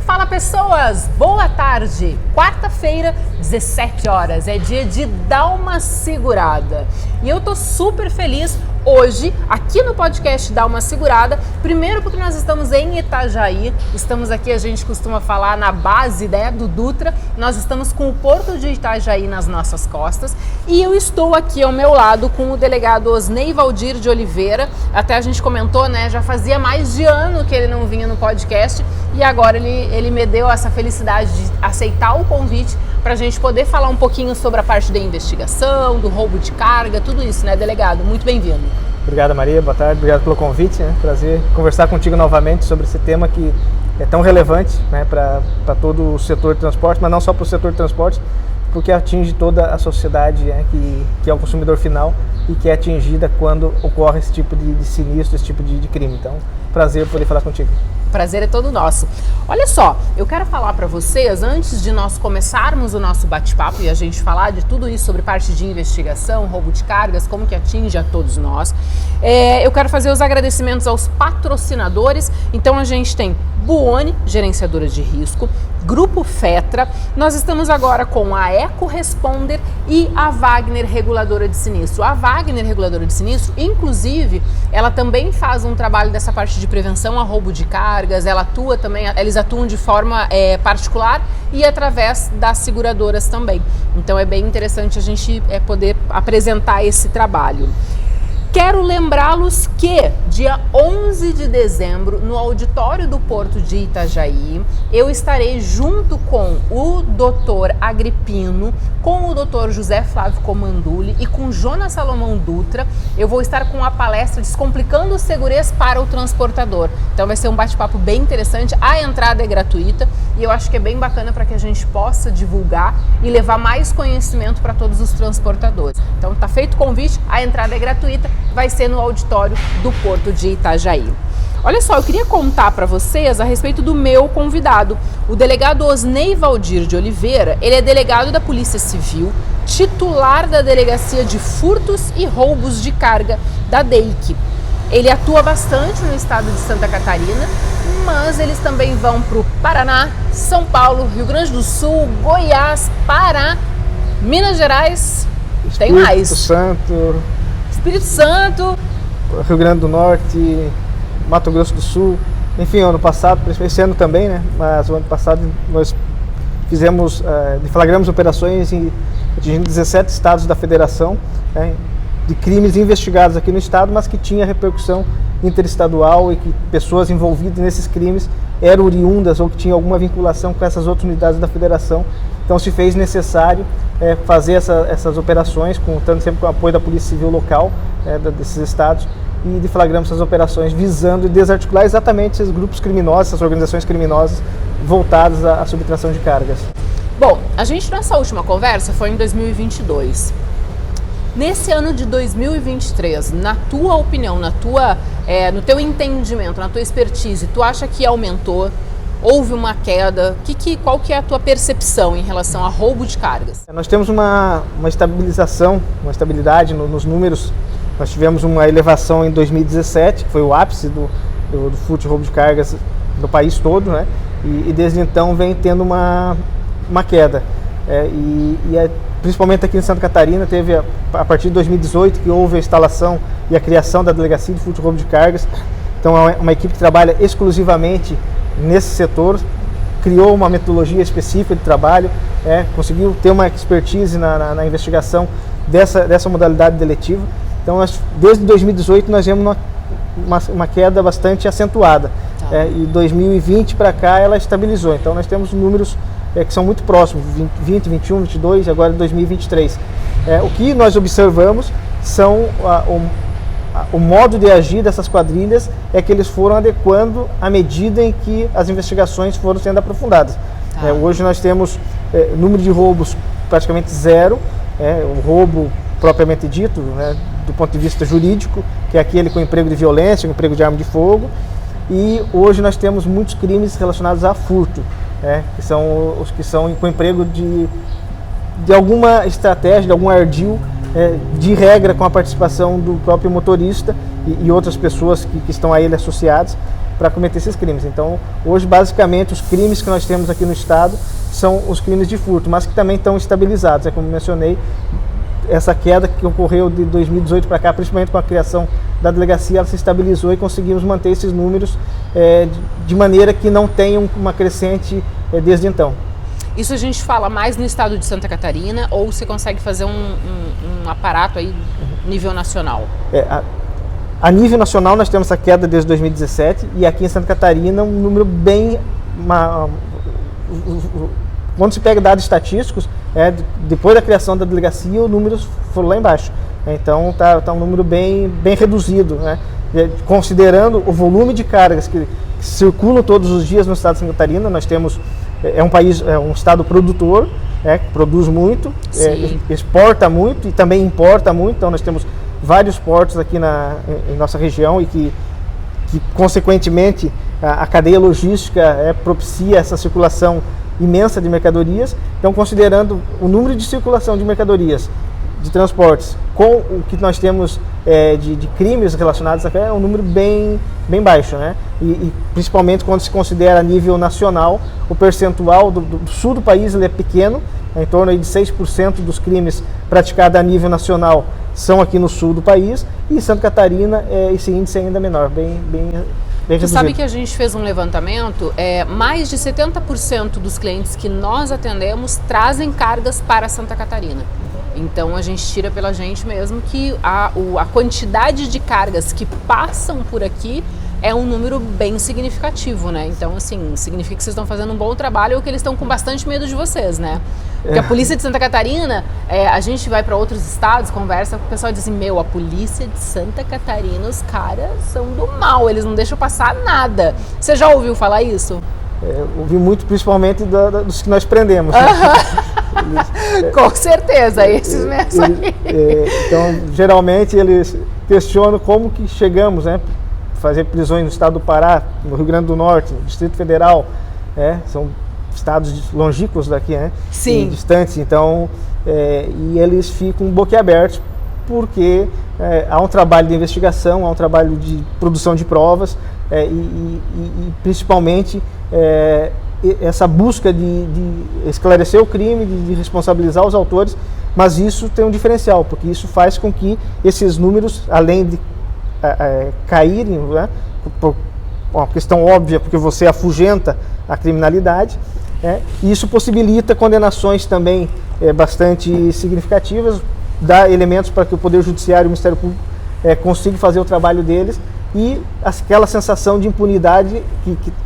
Fala pessoas, boa tarde! Quarta-feira, 17 horas, é dia de dar uma segurada. E eu tô super feliz hoje, aqui no podcast Dá Uma Segurada, primeiro porque nós estamos em Itajaí, estamos aqui, a gente costuma falar na base, né, do Dutra, nós estamos com o Porto de Itajaí nas nossas costas e eu estou aqui ao meu lado com o delegado Osnei Valdir de Oliveira, até a gente comentou, né, já fazia mais de ano que ele não vinha no podcast e agora ele me deu essa felicidade de aceitar o convite para a gente poder falar um pouquinho sobre a parte da investigação, do roubo de carga, tudo isso, né, delegado? Muito bem-vindo. Obrigado, Maria. Boa tarde. Obrigado pelo convite. Prazer conversar contigo novamente sobre esse tema que é tão relevante, né, para todo o setor de transporte, mas não só para o setor de transporte, porque atinge toda a sociedade, né, que é o consumidor final e que é atingida quando ocorre esse tipo de sinistro, esse tipo de crime. Então, prazer poder falar contigo. Prazer é todo nosso. Olha só, eu quero falar para vocês, antes de nós começarmos o nosso bate-papo e a gente falar de tudo isso sobre parte de investigação, roubo de cargas, como que atinge a todos nós, eu quero fazer os agradecimentos aos patrocinadores. Então a gente tem Buoni, gerenciadora de risco, Grupo Fetra, nós estamos agora com a Eco Responder e a Wagner Reguladora de Sinistro. A Wagner Reguladora de Sinistro, inclusive, ela também faz um trabalho dessa parte de prevenção a roubo de cargas, ela atua também, eles atuam de forma particular e através das seguradoras também. Então é bem interessante a gente poder apresentar esse trabalho. Quero lembrá-los que dia 11 de dezembro, no auditório do Porto de Itajaí, eu estarei junto com o Dr. Agripino, com o Dr. José Flávio Comandulli e com Jonas Salomão Dutra. Eu vou estar com a palestra Descomplicando Segurança para o Transportador. Então vai ser um bate-papo bem interessante, a entrada é gratuita e eu acho que é bem bacana para que a gente possa divulgar e levar mais conhecimento para todos os transportadores. Então tá feito o convite, a entrada é gratuita, vai ser no auditório do Porto de Itajaí. Olha só, eu queria contar para vocês a respeito do meu convidado, o delegado Osnei Valdir de Oliveira. Ele é delegado da Polícia Civil, titular da Delegacia de Furtos e Roubos de Carga da DEIC. Ele atua bastante no estado de Santa Catarina, mas eles também vão para o Paraná, São Paulo, Rio Grande do Sul, Goiás, Pará, Minas Gerais, tem mais. Espírito Santo, Rio Grande do Norte, Mato Grosso do Sul, enfim, ano passado, esse ano também, né? Mas o ano passado nós deflagramos operações atingindo 17 estados da federação, né, de crimes investigados aqui no estado, mas que tinha repercussão interestadual e que pessoas envolvidas nesses crimes eram oriundas ou que tinham alguma vinculação com essas outras unidades da federação. Então se fez necessário fazer essas operações, contando sempre com o apoio da Polícia Civil local desses estados, e deflagramos essas operações visando desarticular exatamente esses grupos criminosos, essas organizações criminosas voltadas à subtração de cargas. Bom, a gente nossa última conversa foi em 2022. Nesse ano de 2023, na tua opinião, no teu entendimento, na tua expertise, tu acha que aumentou? Houve uma queda? Qual que é a tua percepção em relação a roubo de cargas? Nós temos uma estabilidade nos números. Nós tivemos uma elevação em 2017, que foi o ápice do furto e roubo de cargas no país todo, né? E desde então vem tendo uma queda. Principalmente aqui em Santa Catarina, teve a partir de 2018 que houve a instalação e a criação da Delegacia de Furto e Roubo de Cargas. Então é uma equipe que trabalha exclusivamente nesse setor, criou uma metodologia específica de trabalho, conseguiu ter uma expertise na investigação dessa modalidade deletiva. Então desde 2018 nós vemos uma queda bastante acentuada. E 2020 para cá ela estabilizou. Então nós temos números que são muito próximos, 20, 21, 22 e agora 2023. O que nós observamos são o modo de agir dessas quadrilhas é que eles foram adequando à medida em que as investigações foram sendo aprofundadas. Hoje nós temos número de roubos praticamente zero, o roubo propriamente dito, né, do ponto de vista jurídico, que é aquele com emprego de violência, com emprego de arma de fogo, e hoje nós temos muitos crimes relacionados a furto. que são os que são com emprego de alguma estratégia, de algum ardil, de regra com a participação do próprio motorista e outras pessoas que estão a ele associadas para cometer esses crimes. Então, hoje, basicamente, os crimes que nós temos aqui no estado são os crimes de furto, mas que também estão estabilizados. Como mencionei, essa queda que ocorreu de 2018 para cá, principalmente com a criação da delegacia, ela se estabilizou e conseguimos manter esses números de maneira que não tenham uma crescente desde então. Isso a gente fala mais no estado de Santa Catarina, ou você consegue fazer um aparato aí nível nacional? A nível nacional nós temos essa queda desde 2017 e aqui em Santa Catarina um número bem... Quando se pega dados estatísticos, depois da criação da delegacia, os números foram lá embaixo. Então tá um número bem reduzido, né? Considerando o volume de cargas que circulam todos os dias no estado de Santa Catarina. Nós temos um estado produtor, que produz muito, exporta muito e também importa muito. Então nós temos vários portos aqui em nossa região e que consequentemente a cadeia logística propicia essa circulação imensa de mercadorias. Então, considerando o número de circulação de mercadorias, de transportes, com o que nós temos de crimes relacionados a é um número bem baixo, né? E principalmente quando se considera a nível nacional, o percentual do sul do país ele é pequeno, em torno aí de 6% dos crimes praticados a nível nacional são aqui no sul do país, e em Santa Catarina esse índice é ainda menor, bem reduzido. Você sabe que a gente fez um levantamento, mais de 70% dos clientes que nós atendemos trazem cargas para Santa Catarina. Então a gente tira pela gente mesmo que a quantidade de cargas que passam por aqui é um número bem significativo, né? Então, assim, significa que vocês estão fazendo um bom trabalho ou que eles estão com bastante medo de vocês, né? Porque a polícia de Santa Catarina, a gente vai para outros estados, conversa com o pessoal e diz assim, a polícia de Santa Catarina, os caras são do mal, eles não deixam passar nada. Você já ouviu falar isso? Ouvi muito, principalmente dos que nós prendemos. Com certeza, esses mesmo aí. Então, geralmente, eles questionam como que chegamos, né? Fazer prisões no estado do Pará, no Rio Grande do Norte, no Distrito Federal, são estados longínquos daqui, né? Sim. E distantes, então, e eles ficam boquiabertos porque há um trabalho de investigação, há um trabalho de produção de provas e principalmente essa busca de esclarecer o crime, de responsabilizar os autores, mas isso tem um diferencial, porque isso faz com que esses números, além de caírem, né, por uma questão óbvia, porque você afugenta a criminalidade, e isso possibilita condenações também bastante significativas, dá elementos para que o Poder Judiciário e o Ministério Público consigam fazer o trabalho deles, e aquela sensação de impunidade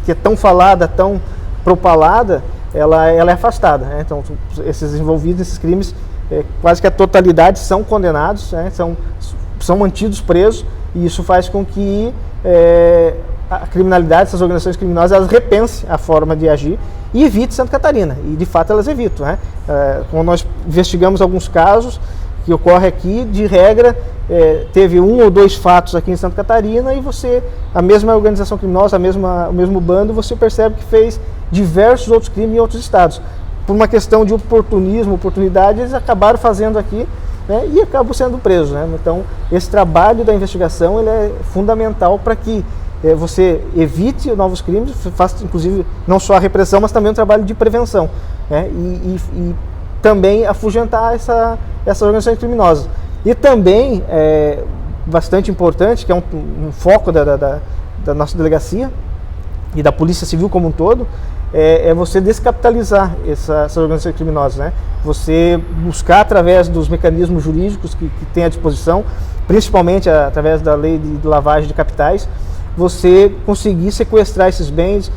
que é tão falada, tão propalada, ela é afastada, né? Então, esses envolvidos nesses crimes, quase que a totalidade são condenados, né? São mantidos presos, e isso faz com que a criminalidade, essas organizações criminosas, elas repensem a forma de agir e evite Santa Catarina, e de fato elas evitam, né? Quando nós investigamos alguns casos que ocorre aqui, de regra, teve 1 ou 2 fatos aqui em Santa Catarina e a mesma organização criminosa, o mesmo bando, você percebe que fez diversos outros crimes em outros estados. Por uma questão de oportunismo, oportunidade, eles acabaram fazendo aqui, né, e acabam sendo presos, né? Então, esse trabalho da investigação ele é fundamental para que você evite novos crimes, faça inclusive não só a repressão, mas também um trabalho de prevenção, né? E também afugentar essas organizações criminosas. E também, bastante importante, que é um foco da nossa delegacia e da Polícia Civil como um todo, é você descapitalizar essas organizações criminosas, né? Você buscar, através dos mecanismos jurídicos que tem à disposição, principalmente através da lei de lavagem de capitais, você conseguir sequestrar esses bens,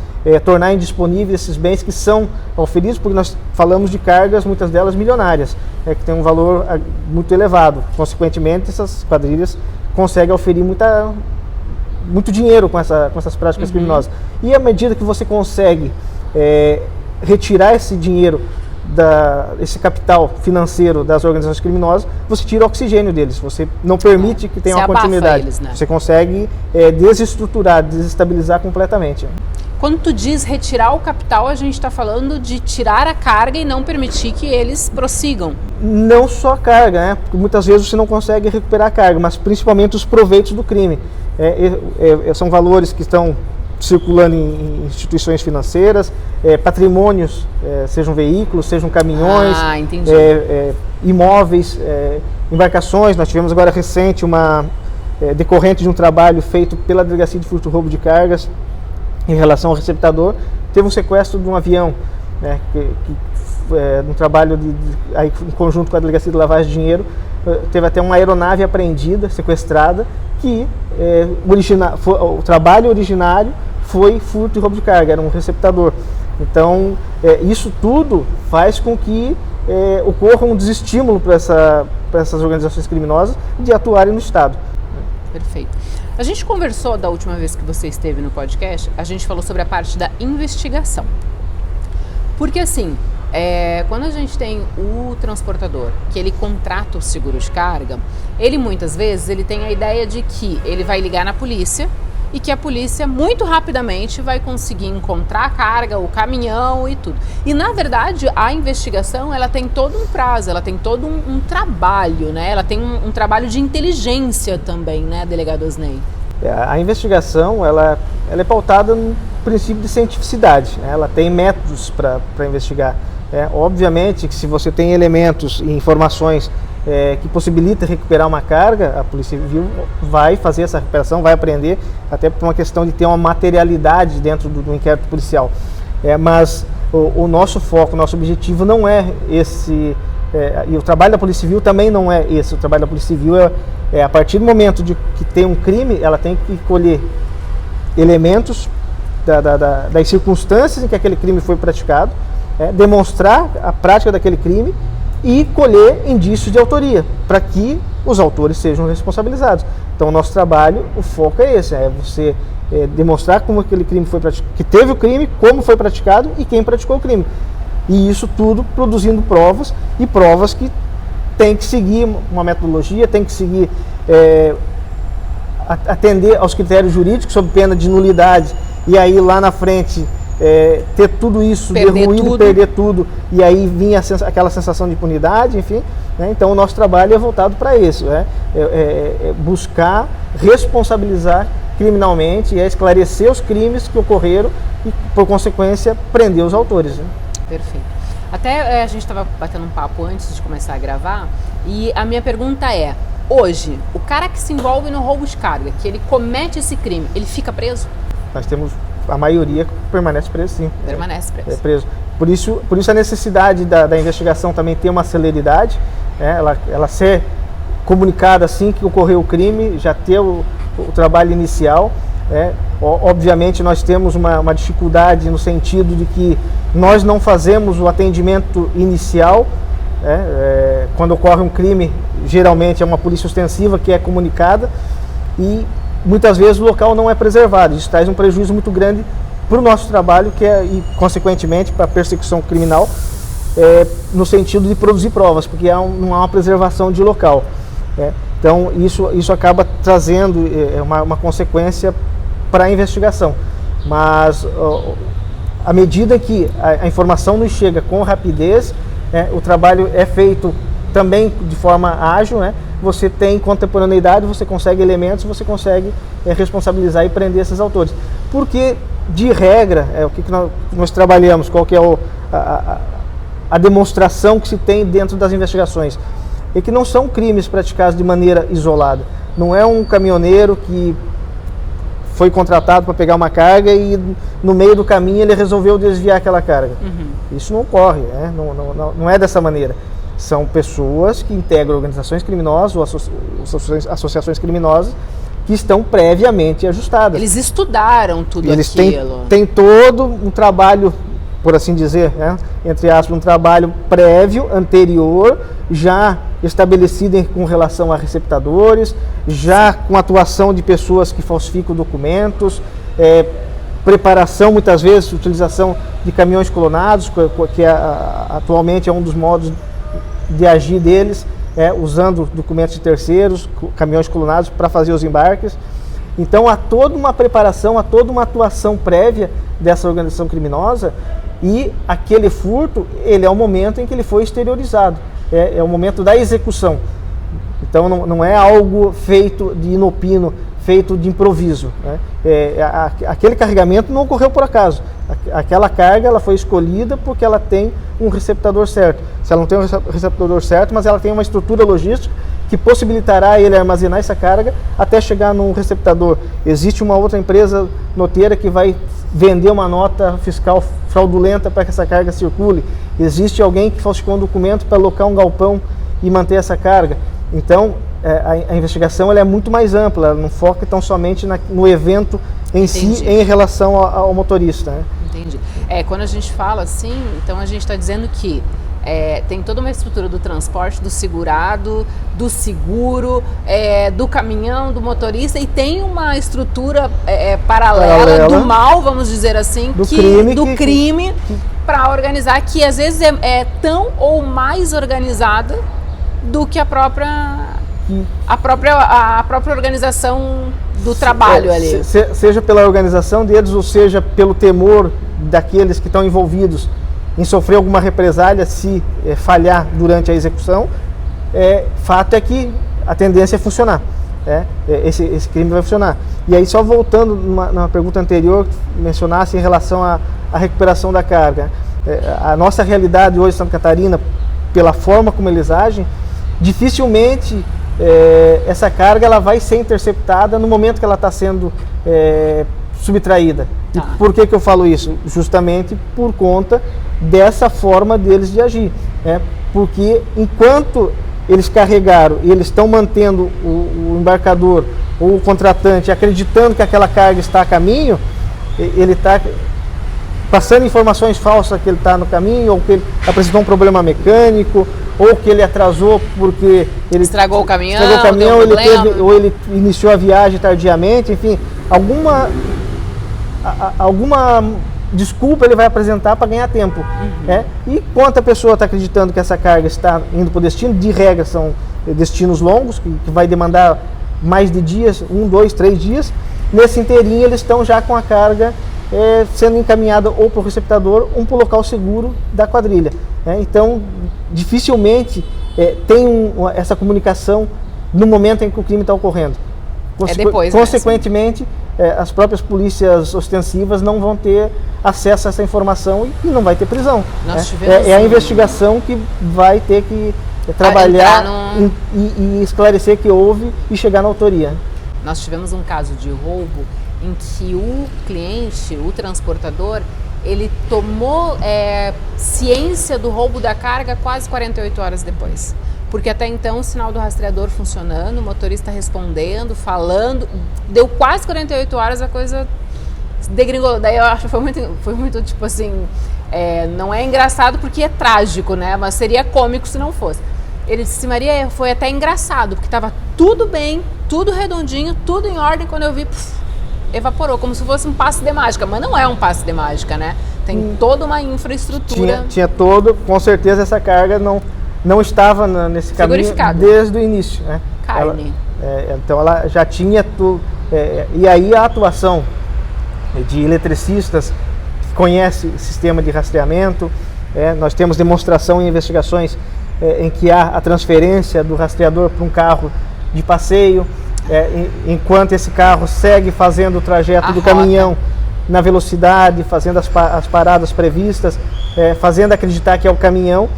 tornar indisponíveis esses bens que são oferidos, porque nós falamos de cargas, muitas delas milionárias, que tem um valor muito elevado. Consequentemente, essas quadrilhas conseguem oferir muito dinheiro com essas práticas criminosas. E à medida que você consegue retirar esse dinheiro, esse capital financeiro das organizações criminosas, você tira o oxigênio deles, você não permite que tenha uma continuidade. Eles, né? Você consegue desestruturar, desestabilizar completamente. Quando tu diz retirar o capital, a gente está falando de tirar a carga e não permitir que eles prossigam. Não só a carga, né? Porque muitas vezes você não consegue recuperar a carga, mas principalmente os proveitos do crime. São valores que estão circulando em instituições financeiras, patrimônios, sejam veículos, sejam caminhões, imóveis, embarcações. Nós tivemos agora recente decorrente de um trabalho feito pela Delegacia de Furto e Roubo de Cargas em relação ao receptador, teve um sequestro de um avião, né, um trabalho aí, em conjunto com a Delegacia de Lavagem de Dinheiro, teve até uma aeronave apreendida, sequestrada, que o trabalho originário foi furto e roubo de carga, era um receptador. Então, isso tudo faz com que ocorra um desestímulo para essas organizações criminosas de atuarem no Estado. Perfeito. A gente conversou da última vez que você esteve no podcast, a gente falou sobre a parte da investigação. Porque assim, quando a gente tem o transportador, que ele contrata o seguro de carga, ele muitas vezes tem a ideia de que ele vai ligar na polícia e que a polícia muito rapidamente vai conseguir encontrar a carga, o caminhão e tudo. E na verdade a investigação ela tem todo um prazo, ela tem todo um trabalho, né? Ela tem um trabalho de inteligência também, né, delegado Osney? A investigação ela é pautada no princípio de cientificidade, né? Ela tem métodos para investigar. Obviamente que se você tem elementos e informações que possibilita recuperar uma carga, a Polícia Civil vai fazer essa recuperação, vai apreender, até por uma questão de ter uma materialidade dentro do inquérito policial. Mas o nosso foco, o nosso objetivo não é esse, e o trabalho da Polícia Civil também não é esse. O trabalho da Polícia Civil a partir do momento de que tem um crime, ela tem que colher elementos das circunstâncias em que aquele crime foi praticado, demonstrar a prática daquele crime e colher indícios de autoria, para que os autores sejam responsabilizados. Então, o nosso trabalho, o foco é esse, você demonstrar como aquele crime foi praticado, que teve o crime, como foi praticado e quem praticou o crime. E isso tudo produzindo provas, e provas que tem que seguir uma metodologia, tem que seguir, atender aos critérios jurídicos, sob pena de nulidade, e aí lá na frente ter tudo isso derruído, perder tudo, e aí vinha aquela sensação de impunidade, enfim, né? Então o nosso trabalho é voltado para isso, buscar responsabilizar criminalmente, esclarecer os crimes que ocorreram e, por consequência, prender os autores, né? Perfeito. Até a gente estava batendo um papo antes de começar a gravar, e a minha pergunta é, hoje, o cara que se envolve no roubo de carga, que ele comete esse crime, ele fica preso? Nós temos a maioria permanece preso, sim. Permanece preso. Preso. Por isso a necessidade da investigação também ter uma celeridade, ela ser comunicada assim que ocorreu o crime, já ter o trabalho inicial. Obviamente nós temos uma dificuldade no sentido de que nós não fazemos o atendimento inicial. Quando ocorre um crime, geralmente é uma polícia ostensiva que é comunicada e muitas vezes o local não é preservado. Isso traz um prejuízo muito grande para o nosso trabalho, e consequentemente para a persecução criminal, no sentido de produzir provas, porque não há uma preservação de local. Então isso acaba trazendo uma consequência para a investigação. Mas à medida que a informação nos chega com rapidez, o trabalho é feito também de forma ágil, você tem contemporaneidade, você consegue elementos, você consegue responsabilizar e prender esses autores. Porque, de regra, o que nós trabalhamos, qual que é a demonstração que se tem dentro das investigações, é que não são crimes praticados de maneira isolada. Não é um caminhoneiro que foi contratado para pegar uma carga e no meio do caminho ele resolveu desviar aquela carga. Uhum. Isso não ocorre, não é dessa maneira. São pessoas que integram organizações criminosas ou associações criminosas que estão previamente ajustadas. Eles estudaram tudo aquilo. Eles têm todo um trabalho, por assim dizer, entre aspas, um trabalho prévio, anterior, já estabelecido com relação a receptadores, já com atuação de pessoas que falsificam documentos, preparação, muitas vezes, utilização de caminhões clonados, que atualmente é um dos modos de agir deles, usando documentos de terceiros, caminhões clonados para fazer os embarques. Então há toda uma preparação, há toda uma atuação prévia dessa organização criminosa, e aquele furto, ele é o momento em que ele foi exteriorizado, é o momento da execução. Então não é algo feito de inopino, feito de improviso, né? Aquele carregamento não ocorreu por acaso. Aquela carga ela foi escolhida porque ela tem um receptador certo. Se ela não tem um receptador certo, mas ela tem uma estrutura logística que possibilitará ele armazenar essa carga até chegar num receptador. Existe uma outra empresa noteira que vai vender uma nota fiscal fraudulenta para que essa carga circule. Existe alguém que falsificou um documento para alocar um galpão e manter essa carga. Então, a investigação ela é muito mais ampla, ela não foca tão somente no evento em Entendi. si, em relação ao motorista, né? Entendi. Quando a gente fala assim, então a gente está dizendo que tem toda uma estrutura do transporte, do segurado, do seguro, do caminhão, do motorista, e tem uma estrutura paralela do mal, vamos dizer assim, do crime para organizar, que às vezes é tão ou mais organizada do que a própria organização do trabalho ali. Seja pela organização deles, ou seja pelo temor daqueles que estão envolvidos em sofrer alguma represália se falhar durante a execução, fato é que a tendência é funcionar. Esse crime vai funcionar. E aí, só voltando numa pergunta anterior, que mencionasse em relação à recuperação da carga. A nossa realidade hoje em Santa Catarina, pela forma como eles agem, dificilmente essa carga ela vai ser interceptada no momento que ela está sendo subtraída. E por que eu falo isso? Justamente por conta dessa forma deles de agir. Porque enquanto eles carregaram e eles estão mantendo o embarcador ou o contratante acreditando que aquela carga está a caminho, ele está passando informações falsas que ele está no caminho, ou que ele apresentou um problema mecânico, ou que ele atrasou porque ele estragou o caminhão, ou ele iniciou a viagem tardiamente, enfim, alguma desculpa ele vai apresentar para ganhar tempo. E quando a pessoa está acreditando que essa carga está indo para o destino, de regra são destinos longos, que vai demandar mais de dias, 1, 2, 3 dias, nesse inteirinho eles estão já com a carga sendo encaminhada ou para o receptador ou para o local seguro da quadrilha. Então, dificilmente tem essa comunicação no momento em que o crime está ocorrendo. Consequentemente, as próprias polícias ostensivas não vão ter acesso a essa informação e não vai ter prisão. É a investigação que vai ter que trabalhar e esclarecer que houve e chegar na autoria. Nós tivemos um caso de roubo em que o cliente, o transportador, ele tomou ciência do roubo da carga quase 48 horas depois. Porque até então o sinal do rastreador funcionando, o motorista respondendo, falando, deu quase 48 horas, a coisa degringolou. Daí eu acho que foi muito tipo assim, não é engraçado porque é trágico, né? Mas seria cômico se não fosse. Ele disse, Maria, foi até engraçado, porque estava tudo bem, tudo redondinho, tudo em ordem, quando eu vi, evaporou, como se fosse um passe de mágica, mas não é um passe de mágica, né? Tem toda uma infraestrutura. Tinha todo, com certeza essa carga não estava nesse caminho desde o início, né? Carne. Então ela já tinha tudo. E aí a atuação de eletricistas que conhecem o sistema de rastreamento, nós temos demonstração em investigações em que há a transferência do rastreador para um carro de passeio, enquanto esse carro segue fazendo o trajeto do caminhão na velocidade, fazendo as paradas previstas, fazendo acreditar que é o caminhão.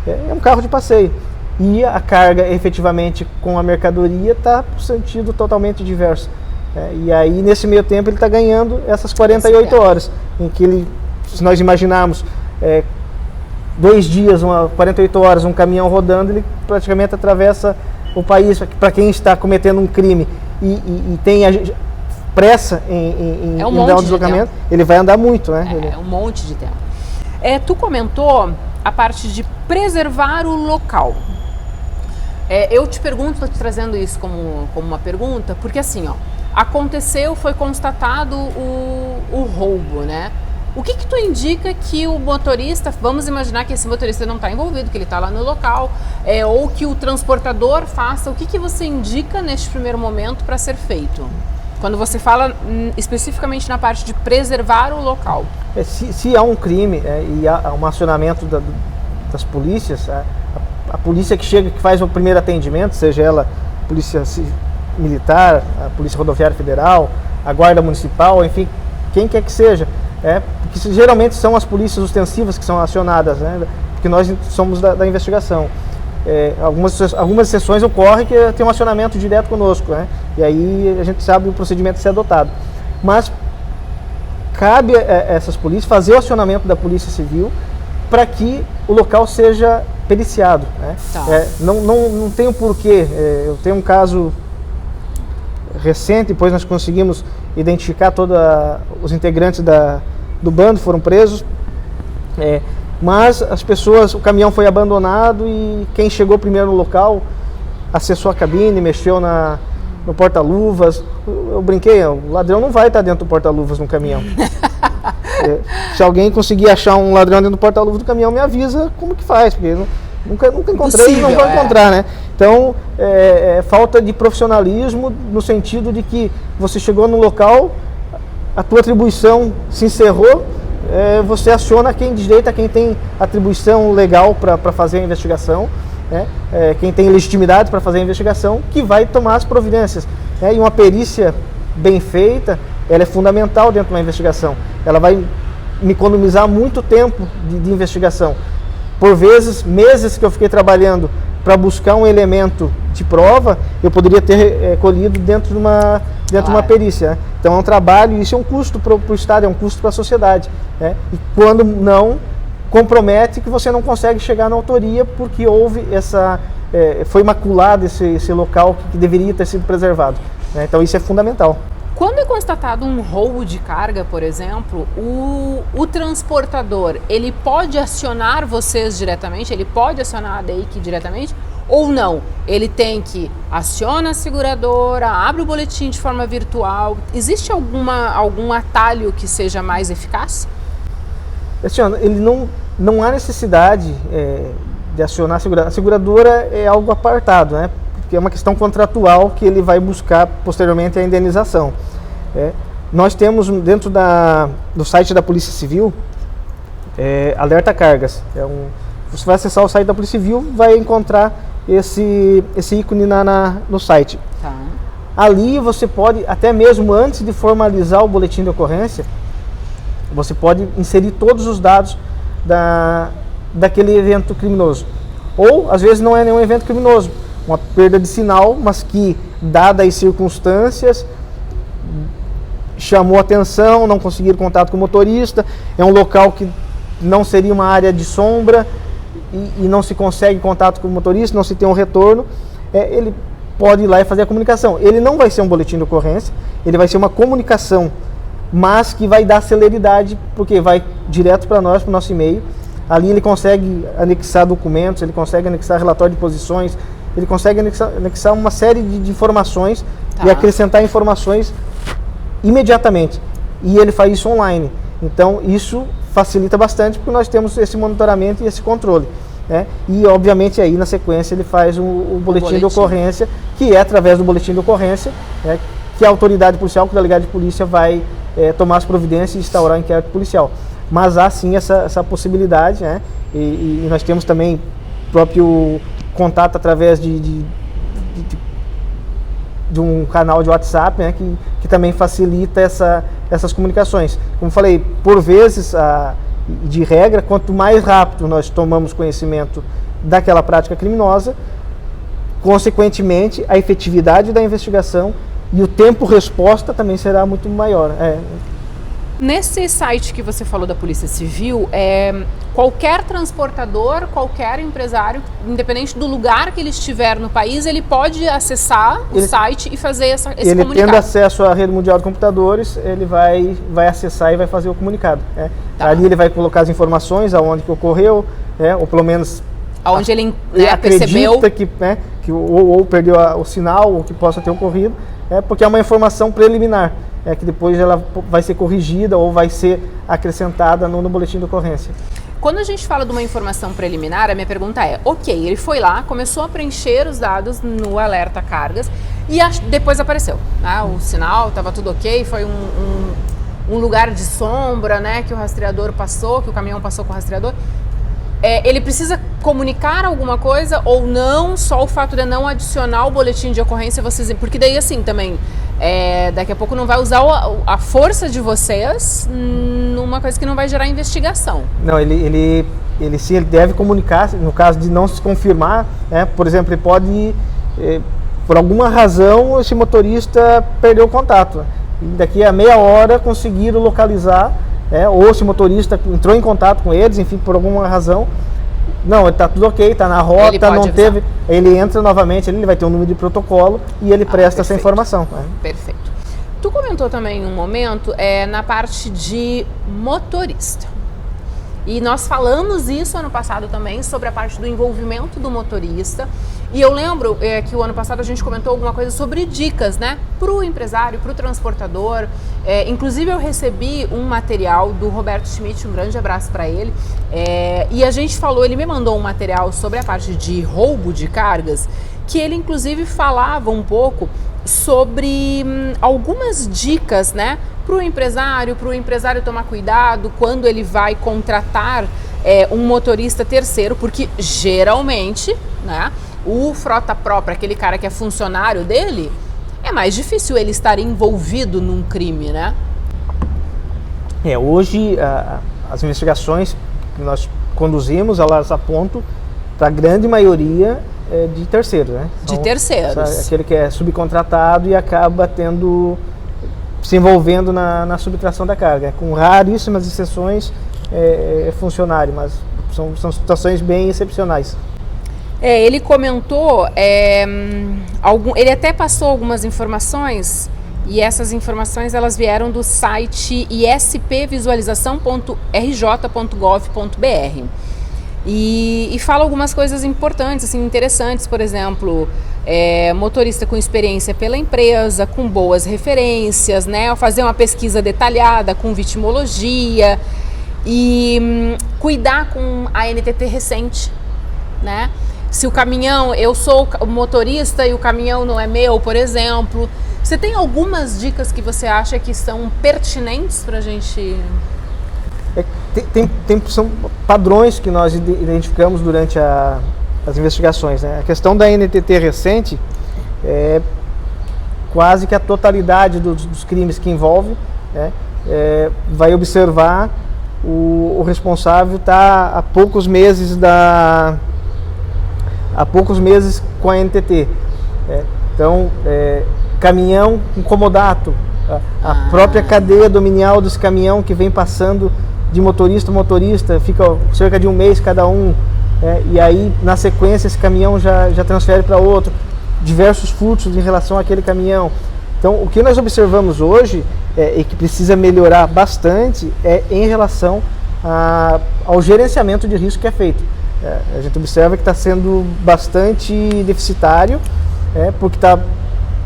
É um carro de passeio. E a carga, efetivamente, com a mercadoria está para o sentido totalmente diverso. E aí, nesse meio tempo, ele está ganhando essas 48 horas, em que ele, se nós imaginarmos 2 dias, 48 horas, um caminhão rodando, ele praticamente atravessa o país. Para quem está cometendo um crime e tem pressa em dar um deslocamento, ele vai andar muito, né? É um monte de tempo. Tu comentou a parte de preservar o local. Eu te pergunto, estou te trazendo isso como uma pergunta, porque assim, aconteceu, foi constatado o roubo, né? O que tu indica que o motorista, vamos imaginar que esse motorista não está envolvido, que ele está lá no local, ou que o transportador faça, o que você indica neste primeiro momento para ser feito? Quando você fala especificamente na parte de preservar o local. Se há um crime e há um acionamento das polícias, a polícia que chega, que faz o primeiro atendimento, seja ela a polícia militar, a polícia rodoviária federal, a guarda municipal, enfim, quem quer que seja, porque geralmente são as polícias ostensivas que são acionadas, né, porque nós somos da investigação. Algumas sessões ocorrem que tem um acionamento direto conosco, né, e aí a gente sabe o procedimento a ser adotado. Mas cabe a essas polícias fazer o acionamento da Polícia Civil para que o local seja periciado, né? Tá. Não tem o porquê. Eu tenho um caso recente, depois nós conseguimos identificar todos os integrantes do bando, foram presos, mas as pessoas, o caminhão foi abandonado e quem chegou primeiro no local acessou a cabine, mexeu no porta-luvas. Eu brinquei, o ladrão não vai estar dentro do porta-luvas no caminhão. Se alguém conseguir achar um ladrão dentro do porta-luvas do caminhão, me avisa como que faz, porque nunca encontrei e não vou encontrar, né? Então, falta de profissionalismo no sentido de que você chegou no local, a tua atribuição se encerrou, você aciona quem de direito, quem tem atribuição legal para fazer a investigação, né? Quem tem legitimidade para fazer a investigação, que vai tomar as providências, né? E uma perícia bem feita, ela é fundamental dentro de uma investigação. Ela vai me economizar muito tempo de investigação. Por vezes, meses que eu fiquei trabalhando para buscar um elemento de prova, eu poderia ter colhido dentro de uma perícia, né? Então é um trabalho, e isso é um custo para o Estado, é um custo para a sociedade, né? E quando não, compromete que você não consegue chegar na autoria porque houve foi maculado esse local que deveria ter sido preservado, né? Então isso é fundamental. Quando é constatado um roubo de carga, por exemplo, o transportador, ele pode acionar vocês diretamente? Ele pode acionar a DEIC diretamente? Ou não? Ele tem que aciona a seguradora, abre o boletim de forma virtual. Existe algum atalho que seja mais eficaz? Ele não há necessidade de acionar a seguradora. A seguradora é algo apartado, né? Que é uma questão contratual que ele vai buscar posteriormente a indenização. Nós temos dentro do site da Polícia Civil alerta cargas. Você vai acessar o site da Polícia Civil, vai encontrar esse ícone no site. Tá. Ali você pode, até mesmo antes de formalizar o boletim de ocorrência, você pode inserir todos os dados daquele evento criminoso. Ou, às vezes, não é nenhum evento criminoso, uma perda de sinal, mas que, dadas as circunstâncias, chamou atenção, não conseguiram contato com o motorista, é um local que não seria uma área de sombra e não se consegue contato com o motorista, não se tem um retorno, ele pode ir lá e fazer a comunicação. Ele não vai ser um boletim de ocorrência, ele vai ser uma comunicação, mas que vai dar celeridade, porque vai direto para nós, para o nosso e-mail. Ali ele consegue anexar documentos, ele consegue anexar relatório de posições, ele consegue anexar uma série de informações e acrescentar informações imediatamente. E ele faz isso online. Então, isso facilita bastante, porque nós temos esse monitoramento e esse controle, né? E, obviamente, aí na sequência ele faz o boletim de ocorrência, que é através do boletim de ocorrência, né, que a autoridade policial, que o delegado de polícia vai tomar as providências e instaurar o inquérito policial. Mas há sim essa possibilidade, né? E nós temos também próprio contato através de um canal de WhatsApp, né, que também facilita essas comunicações. Como falei, por vezes, de regra, quanto mais rápido nós tomamos conhecimento daquela prática criminosa, consequentemente, a efetividade da investigação e o tempo-resposta também será muito maior. Nesse site que você falou da Polícia Civil, qualquer transportador, qualquer empresário, independente do lugar que ele estiver no país, ele pode acessar o site e fazer esse comunicado. Ele tendo acesso à rede mundial de computadores, ele vai acessar e vai fazer o comunicado, né? Tá. Ali ele vai colocar as informações, aonde que ocorreu, ou pelo menos aonde ele percebeu que ou perdeu o sinal, ou que possa ter ocorrido, porque é uma informação preliminar. Que depois ela vai ser corrigida ou vai ser acrescentada no boletim de ocorrência. Quando a gente fala de uma informação preliminar, a minha pergunta é, ok, ele foi lá, começou a preencher os dados no alerta cargas E depois apareceu, né? O sinal, estava tudo ok, foi um lugar de sombra, né? Que o rastreador passou, que o caminhão passou com o rastreador. Ele precisa comunicar alguma coisa ou não, só o fato de não adicionar o boletim de ocorrência, vocês... Porque daí assim também, daqui a pouco não vai usar a força de vocês numa coisa que não vai gerar investigação. Não, ele sim, ele deve comunicar, no caso de não se confirmar, né? Por exemplo, ele pode, por alguma razão, esse motorista perdeu o contato. E daqui a meia hora conseguiram localizar, ou esse motorista entrou em contato com eles, enfim, por alguma razão. Não, está tudo ok, está na rota, não teve. Ele entra novamente, ele vai ter um número de protocolo e ele presta essa informação. Perfeito. Tu comentou também um momento na parte de motorista. E nós falamos isso ano passado também, sobre a parte do envolvimento do motorista. E eu lembro que o ano passado a gente comentou alguma coisa sobre dicas, né? Para o empresário, para o transportador. Inclusive eu recebi um material do Roberto Schmidt, um grande abraço para ele. E a gente falou, ele me mandou um material sobre a parte de roubo de cargas, que ele inclusive falava um pouco sobre algumas dicas, né? Para o empresário tomar cuidado quando ele vai contratar um motorista terceiro, porque geralmente, né, o frota própria, aquele cara que é funcionário dele, é mais difícil ele estar envolvido num crime, né? Hoje as investigações que nós conduzimos, elas apontam para a grande maioria de terceiros, né? De terceiros. Aquele que é subcontratado e acaba se envolvendo na subtração da carga. Com raríssimas exceções funcionário, mas são situações bem excepcionais. Ele comentou, ele até passou algumas informações, e essas informações elas vieram do site ispvisualização.rj.gov.br. E fala algumas coisas importantes, assim, interessantes, por exemplo, motorista com experiência pela empresa, com boas referências, né? Fazer uma pesquisa detalhada com vitimologia e cuidar com a NTT recente, né? Se o caminhão, eu sou o motorista e o caminhão não é meu, por exemplo. Você tem algumas dicas que você acha que são pertinentes para a gente... São padrões que nós identificamos durante as investigações, né? A questão da NTT recente quase que a totalidade dos crimes que envolve, né? Vai observar o responsável está há poucos meses com a NTT. Então, caminhão com comodato, a própria cadeia dominial desse caminhão que vem passando de motorista a motorista, fica cerca de um mês cada um, e aí na sequência esse caminhão já transfere para outro, diversos fluxos em relação àquele caminhão. Então o que nós observamos hoje e que precisa melhorar bastante é em relação ao gerenciamento de risco que é feito. A gente observa que está sendo bastante deficitário, porque está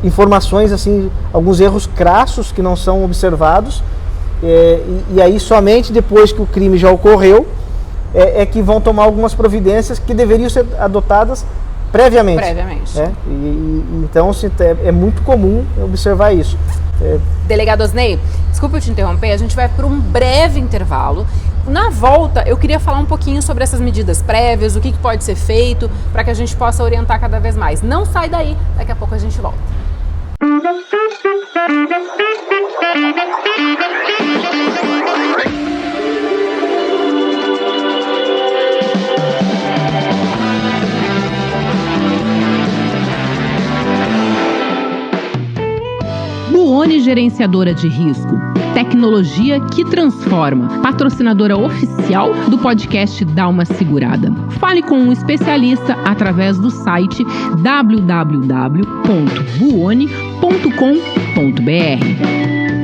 informações, assim, alguns erros crassos que não são observados, e aí somente depois que o crime já ocorreu que vão tomar algumas providências que deveriam ser adotadas previamente. Então assim, é muito comum observar isso. Delegado Osnei, desculpa eu te interromper, a gente vai para um breve intervalo. Na volta, eu queria falar um pouquinho sobre essas medidas prévias, o que pode ser feito para que a gente possa orientar cada vez mais. Não sai daí, daqui a pouco a gente volta. Buoni Gerenciadora de Risco. Tecnologia que transforma. Patrocinadora oficial do podcast Dá Uma Segurada. Fale com um especialista através do site www.buoni.com.br.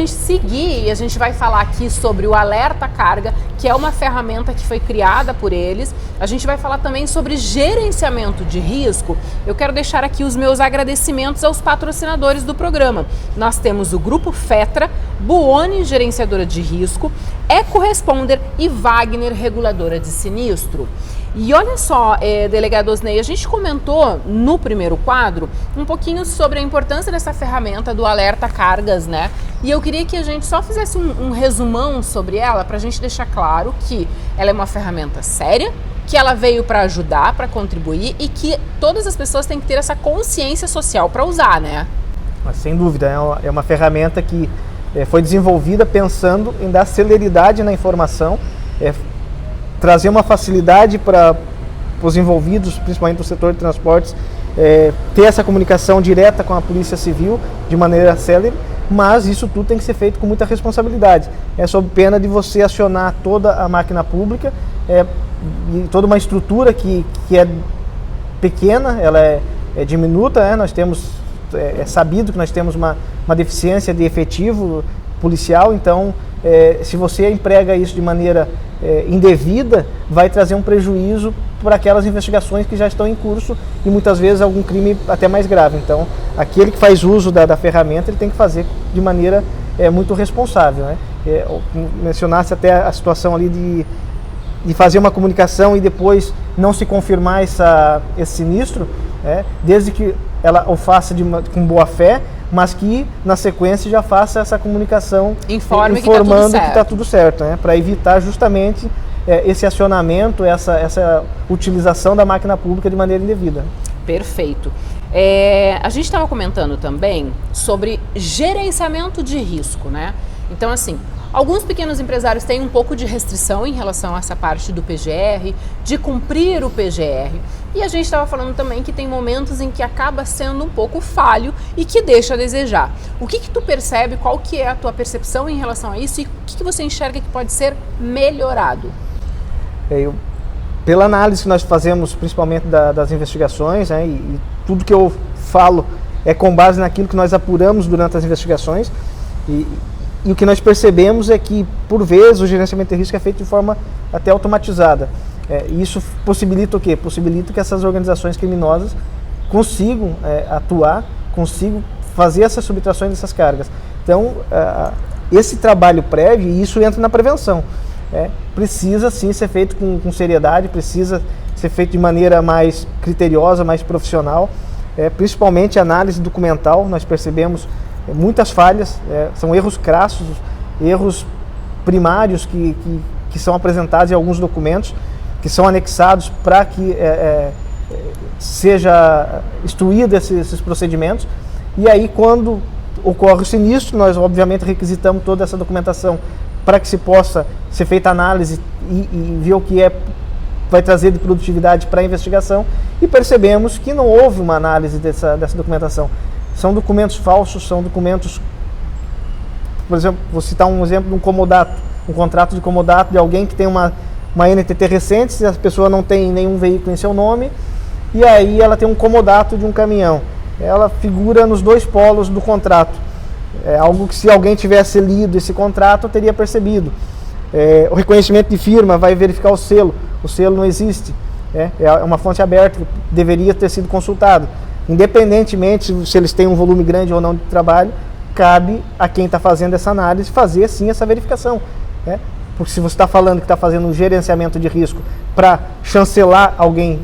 gente seguir, a gente vai falar aqui sobre o Alerta Carga, que é uma ferramenta que foi criada por eles. A gente vai falar também sobre gerenciamento de risco. Eu quero deixar aqui os meus agradecimentos aos patrocinadores do programa. Nós temos o Grupo Fetra, Buoni, gerenciadora de risco, EcoResponder e Wagner, reguladora de sinistro. E olha só, delegado Osnei, a gente comentou no primeiro quadro um pouquinho sobre a importância dessa ferramenta do Alerta Cargas, né? E eu queria que a gente só fizesse um resumão sobre ela, para a gente deixar claro que ela é uma ferramenta séria, que ela veio para ajudar, para contribuir e que todas as pessoas têm que ter essa consciência social para usar, né? Mas, sem dúvida, é uma ferramenta que foi desenvolvida pensando em dar celeridade na informação, trazer uma facilidade para os envolvidos, principalmente no setor de transportes, ter essa comunicação direta com a Polícia Civil de maneira célere, mas isso tudo tem que ser feito com muita responsabilidade. É sob pena de você acionar toda a máquina pública, e toda uma estrutura que é pequena, ela é diminuta, né? Nós temos, é sabido que nós temos uma deficiência de efetivo policial, então se você emprega isso de maneira indevida, vai trazer um prejuízo para aquelas investigações que já estão em curso e muitas vezes algum crime até mais grave. Então, aquele que faz uso da ferramenta, ele tem que fazer de maneira muito responsável, né? Mencionasse até a situação ali de fazer uma comunicação e depois não se confirmar esse sinistro, desde que ela o faça com boa fé, mas que na sequência já faça essa comunicação informando que está tudo certo, né? Para evitar justamente esse acionamento, essa utilização da máquina pública de maneira indevida. Perfeito. A gente estava comentando também sobre gerenciamento de risco, né? Então, assim, alguns pequenos empresários têm um pouco de restrição em relação a essa parte do PGR, de cumprir o PGR. E a gente estava falando também que tem momentos em que acaba sendo um pouco falho e que deixa a desejar. O que tu percebe, qual que é a tua percepção em relação a isso e o que você enxerga que pode ser melhorado? Pela análise que nós fazemos, principalmente das investigações, né, e tudo que eu falo é com base naquilo que nós apuramos durante as investigações, e o que nós percebemos é que, por vezes, o gerenciamento de risco é feito de forma até automatizada. E isso possibilita o quê? Possibilita que essas organizações criminosas consigam atuar, consigam fazer essas subtrações dessas cargas. Então, esse trabalho prévio, e isso entra na prevenção, precisa sim ser feito com seriedade, precisa ser feito de maneira mais criteriosa, mais profissional, principalmente a análise documental. Nós percebemos muitas falhas, são erros crassos, erros primários que são apresentados em alguns documentos, que são anexados para que seja instruído esses procedimentos. E aí, quando ocorre o sinistro, nós obviamente requisitamos toda essa documentação para que se possa ser feita análise e ver o que vai trazer de produtividade para a investigação, e percebemos que não houve uma análise dessa documentação. São documentos falsos, são documentos, por exemplo, vou citar um exemplo de um comodato, um contrato de comodato de alguém que tem uma NTT recente, se a pessoa não tem nenhum veículo em seu nome, e aí ela tem um comodato de um caminhão. Ela figura nos dois polos do contrato. É algo que, se alguém tivesse lido esse contrato, teria percebido. O reconhecimento de firma vai verificar o selo não existe. É uma fonte aberta, que deveria ter sido consultado. Independentemente se eles têm um volume grande ou não de trabalho, cabe a quem está fazendo essa análise fazer sim essa verificação. Porque se você está falando que está fazendo um gerenciamento de risco para chancelar alguém,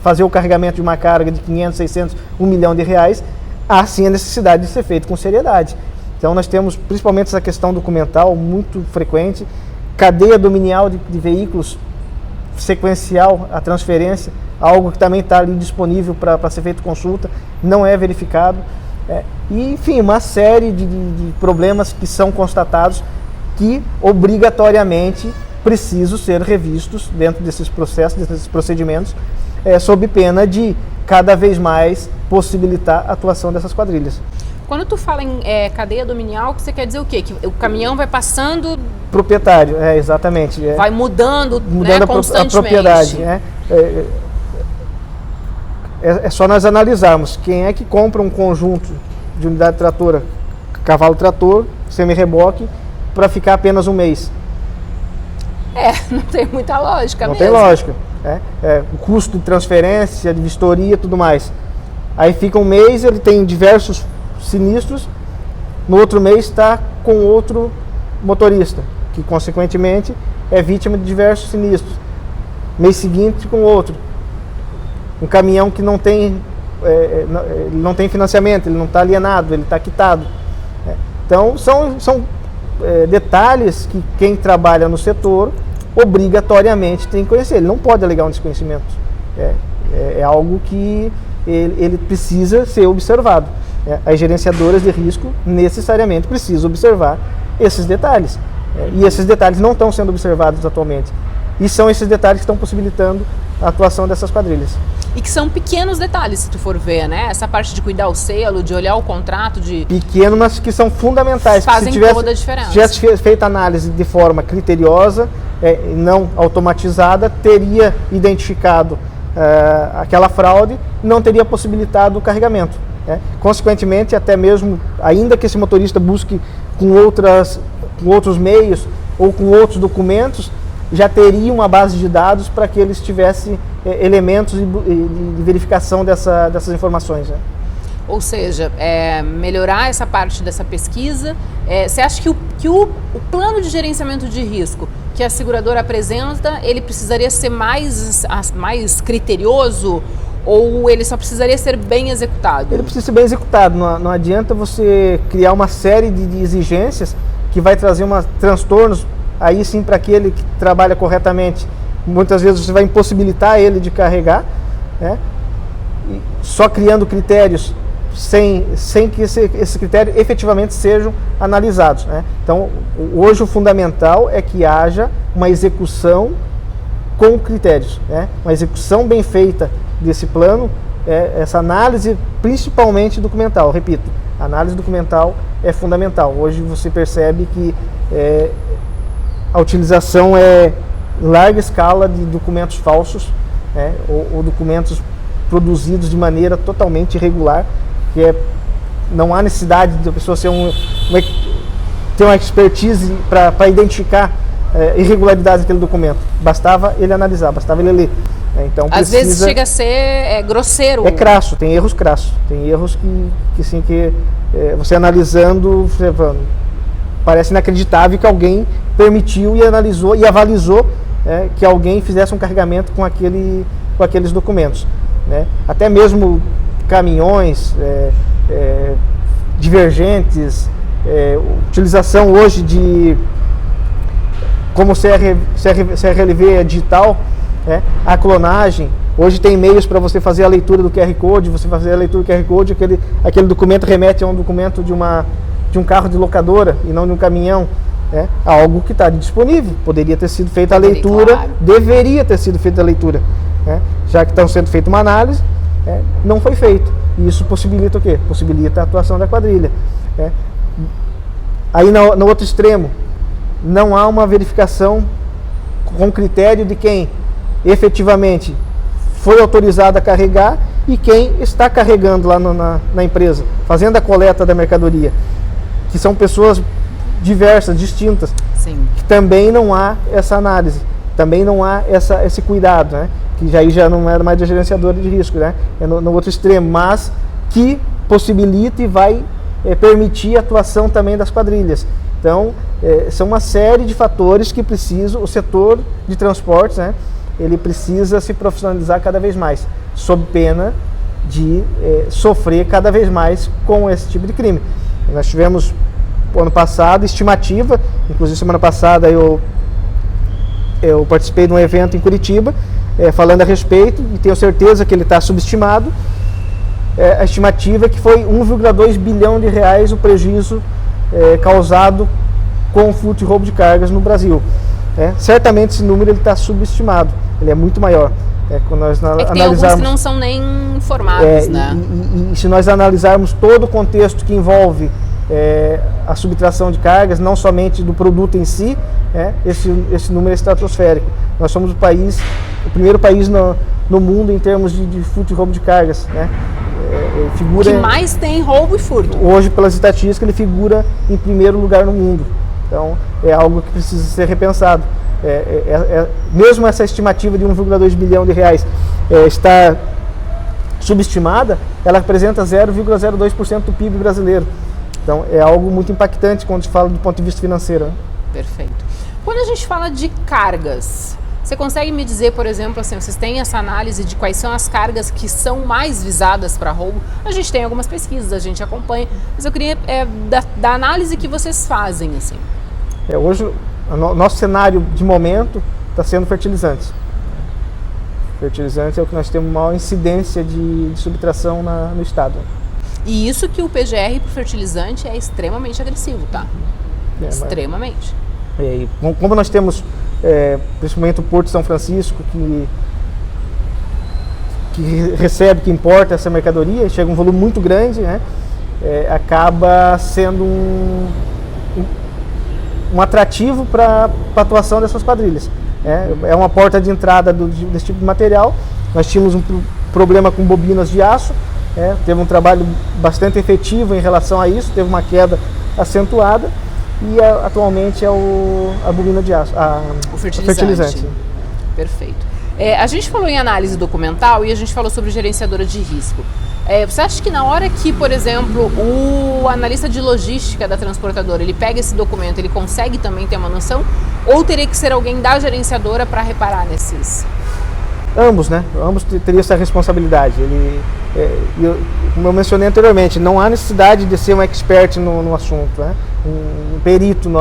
fazer o carregamento de uma carga de 500, 600, 1 milhão de reais, há sim a necessidade de ser feito com seriedade. Então nós temos principalmente essa questão documental muito frequente, cadeia dominial de veículos, sequencial a transferência, algo que também está ali disponível para ser feito consulta, não é verificado. E, enfim, uma série de problemas que são constatados que obrigatoriamente precisam ser revistos dentro desses processos, desses procedimentos, sob pena de cada vez mais possibilitar a atuação dessas quadrilhas. Quando tu fala em cadeia dominial, você quer dizer o quê? Que o caminhão vai passando... Proprietário, exatamente. Vai mudando constantemente. A propriedade. É só nós analisarmos quem é que compra um conjunto de unidade tratora cavalo-trator, semi-reboque, para ficar apenas um mês. Não tem muita lógica não mesmo. Não tem lógica. O custo de transferência, de vistoria, tudo mais. Aí fica um mês, ele tem diversos sinistros, no outro mês está com outro motorista, que consequentemente é vítima de diversos sinistros. Mês seguinte com outro. Um caminhão que não tem financiamento, ele não está alienado, ele está quitado. Então são detalhes que quem trabalha no setor obrigatoriamente tem que conhecer. Ele não pode alegar um desconhecimento. É algo que ele precisa ser observado. As gerenciadoras de risco necessariamente precisam observar esses detalhes. E esses detalhes não estão sendo observados atualmente. E são esses detalhes que estão possibilitando a atuação dessas quadrilhas. E que são pequenos detalhes, se tu for ver, né? Essa parte de cuidar o selo, de olhar o contrato, de... Pequenos, mas que são fundamentais. Fazem toda a diferença. Se tivesse feito a análise de forma criteriosa, não automatizada, teria identificado aquela fraude e não teria possibilitado o carregamento. Consequentemente, até mesmo, ainda que esse motorista busque com outros meios ou com outros documentos, já teria uma base de dados para que eles tivessem elementos de verificação dessas informações. Ou seja, melhorar essa parte dessa pesquisa. Você acha que o plano de gerenciamento de risco que a seguradora apresenta, ele precisaria ser mais criterioso ou ele só precisaria ser bem executado? Ele precisa ser bem executado. Não adianta você criar uma série de exigências que vai trazer transtornos, aí sim, para aquele que trabalha corretamente. Muitas vezes você vai impossibilitar ele de carregar, e só criando critérios sem que esses critérios efetivamente sejam analisados. Então, hoje o fundamental é que haja uma execução com critérios, uma execução bem feita desse plano, essa análise principalmente documental. Repito, a análise documental é fundamental. Hoje você percebe que a utilização é em larga escala de documentos falsos, ou documentos produzidos de maneira totalmente irregular, que não há necessidade de a pessoa ter uma expertise para identificar irregularidades daquele documento. Bastava ele analisar, bastava ele ler. Então, às vezes chega a ser grosseiro. É crasso, tem erros crassos. Tem erros que você analisando, parece inacreditável que alguém permitiu e analisou e avalizou que alguém fizesse um carregamento com aqueles documentos. Até mesmo caminhões, divergentes, utilização hoje de, como CRLV é digital, a clonagem. Hoje tem meios para você fazer a leitura do QR Code, aquele documento remete a um documento de um carro de locadora e não de um caminhão. Algo que está disponível, poderia ter sido feita a leitura, claro. Deveria ter sido feita a leitura, já que estão sendo feita uma análise, não foi feito. E isso possibilita o quê? Possibilita a atuação da quadrilha. Aí no outro extremo, não há uma verificação com critério de quem efetivamente foi autorizado a carregar e quem está carregando lá na empresa, fazendo a coleta da mercadoria, que são pessoas diversas, distintas. Sim. Que também não há essa análise, também não há esse cuidado, que aí já não é mais a gerenciadora de risco, é no outro extremo, mas que possibilita e vai permitir a atuação também das quadrilhas. Então, são uma série de fatores que o setor de transportes, ele precisa se profissionalizar cada vez mais, sob pena de sofrer cada vez mais com esse tipo de crime. Nós tivemos, ano passado, estimativa, inclusive semana passada eu participei de um evento em Curitiba, falando a respeito, e tenho certeza que ele está subestimado. A estimativa é que foi 1,2 bilhão de reais o prejuízo causado com o furto e roubo de cargas no Brasil. Certamente esse número está subestimado, ele é muito maior. Quando nós tem alguns que não são nem informados, E se nós analisarmos todo o contexto que envolve a subtração de cargas, não somente do produto em si, esse número é estratosférico. Nós somos o primeiro país no mundo em termos de furto e roubo de cargas. figura... Que mais tem roubo e furto. Hoje, pelas estatísticas, ele figura em primeiro lugar no mundo. Então, é algo que precisa ser repensado. Mesmo essa estimativa de 1,2 bilhão de reais está subestimada, ela representa 0,02% do PIB brasileiro. Então, é algo muito impactante quando se fala do ponto de vista financeiro. Né? Perfeito. Quando a gente fala de cargas, você consegue me dizer, por exemplo, assim, vocês têm essa análise de quais são as cargas que são mais visadas para roubo? A gente tem algumas pesquisas, a gente acompanha, mas eu queria da análise que vocês fazem, assim. Hoje, o nosso cenário de momento está sendo fertilizantes. Fertilizantes é o que nós temos maior incidência de subtração no estado. E isso que o PGR para fertilizante é extremamente agressivo, tá? Extremamente. Como nós temos, principalmente o Porto de São Francisco, que recebe, que importa essa mercadoria, chega um volume muito grande, né? Acaba sendo um atrativo para a atuação dessas quadrilhas. É uma porta de entrada desse tipo de material. Nós tínhamos um problema com bobinas de aço, teve um trabalho bastante efetivo em relação a isso, teve uma queda acentuada e atualmente é a bobina de aço, o fertilizante. Perfeito. A gente falou em análise documental e a gente falou sobre gerenciadora de risco. Você acha que na hora que, por exemplo, o analista de logística da transportadora, ele pega esse documento, ele consegue também ter uma noção? Ou teria que ser alguém da gerenciadora para reparar nesses? Ambos, né? Ambos teriam essa responsabilidade. Como eu mencionei anteriormente, não há necessidade de ser um expert no assunto, né? Um perito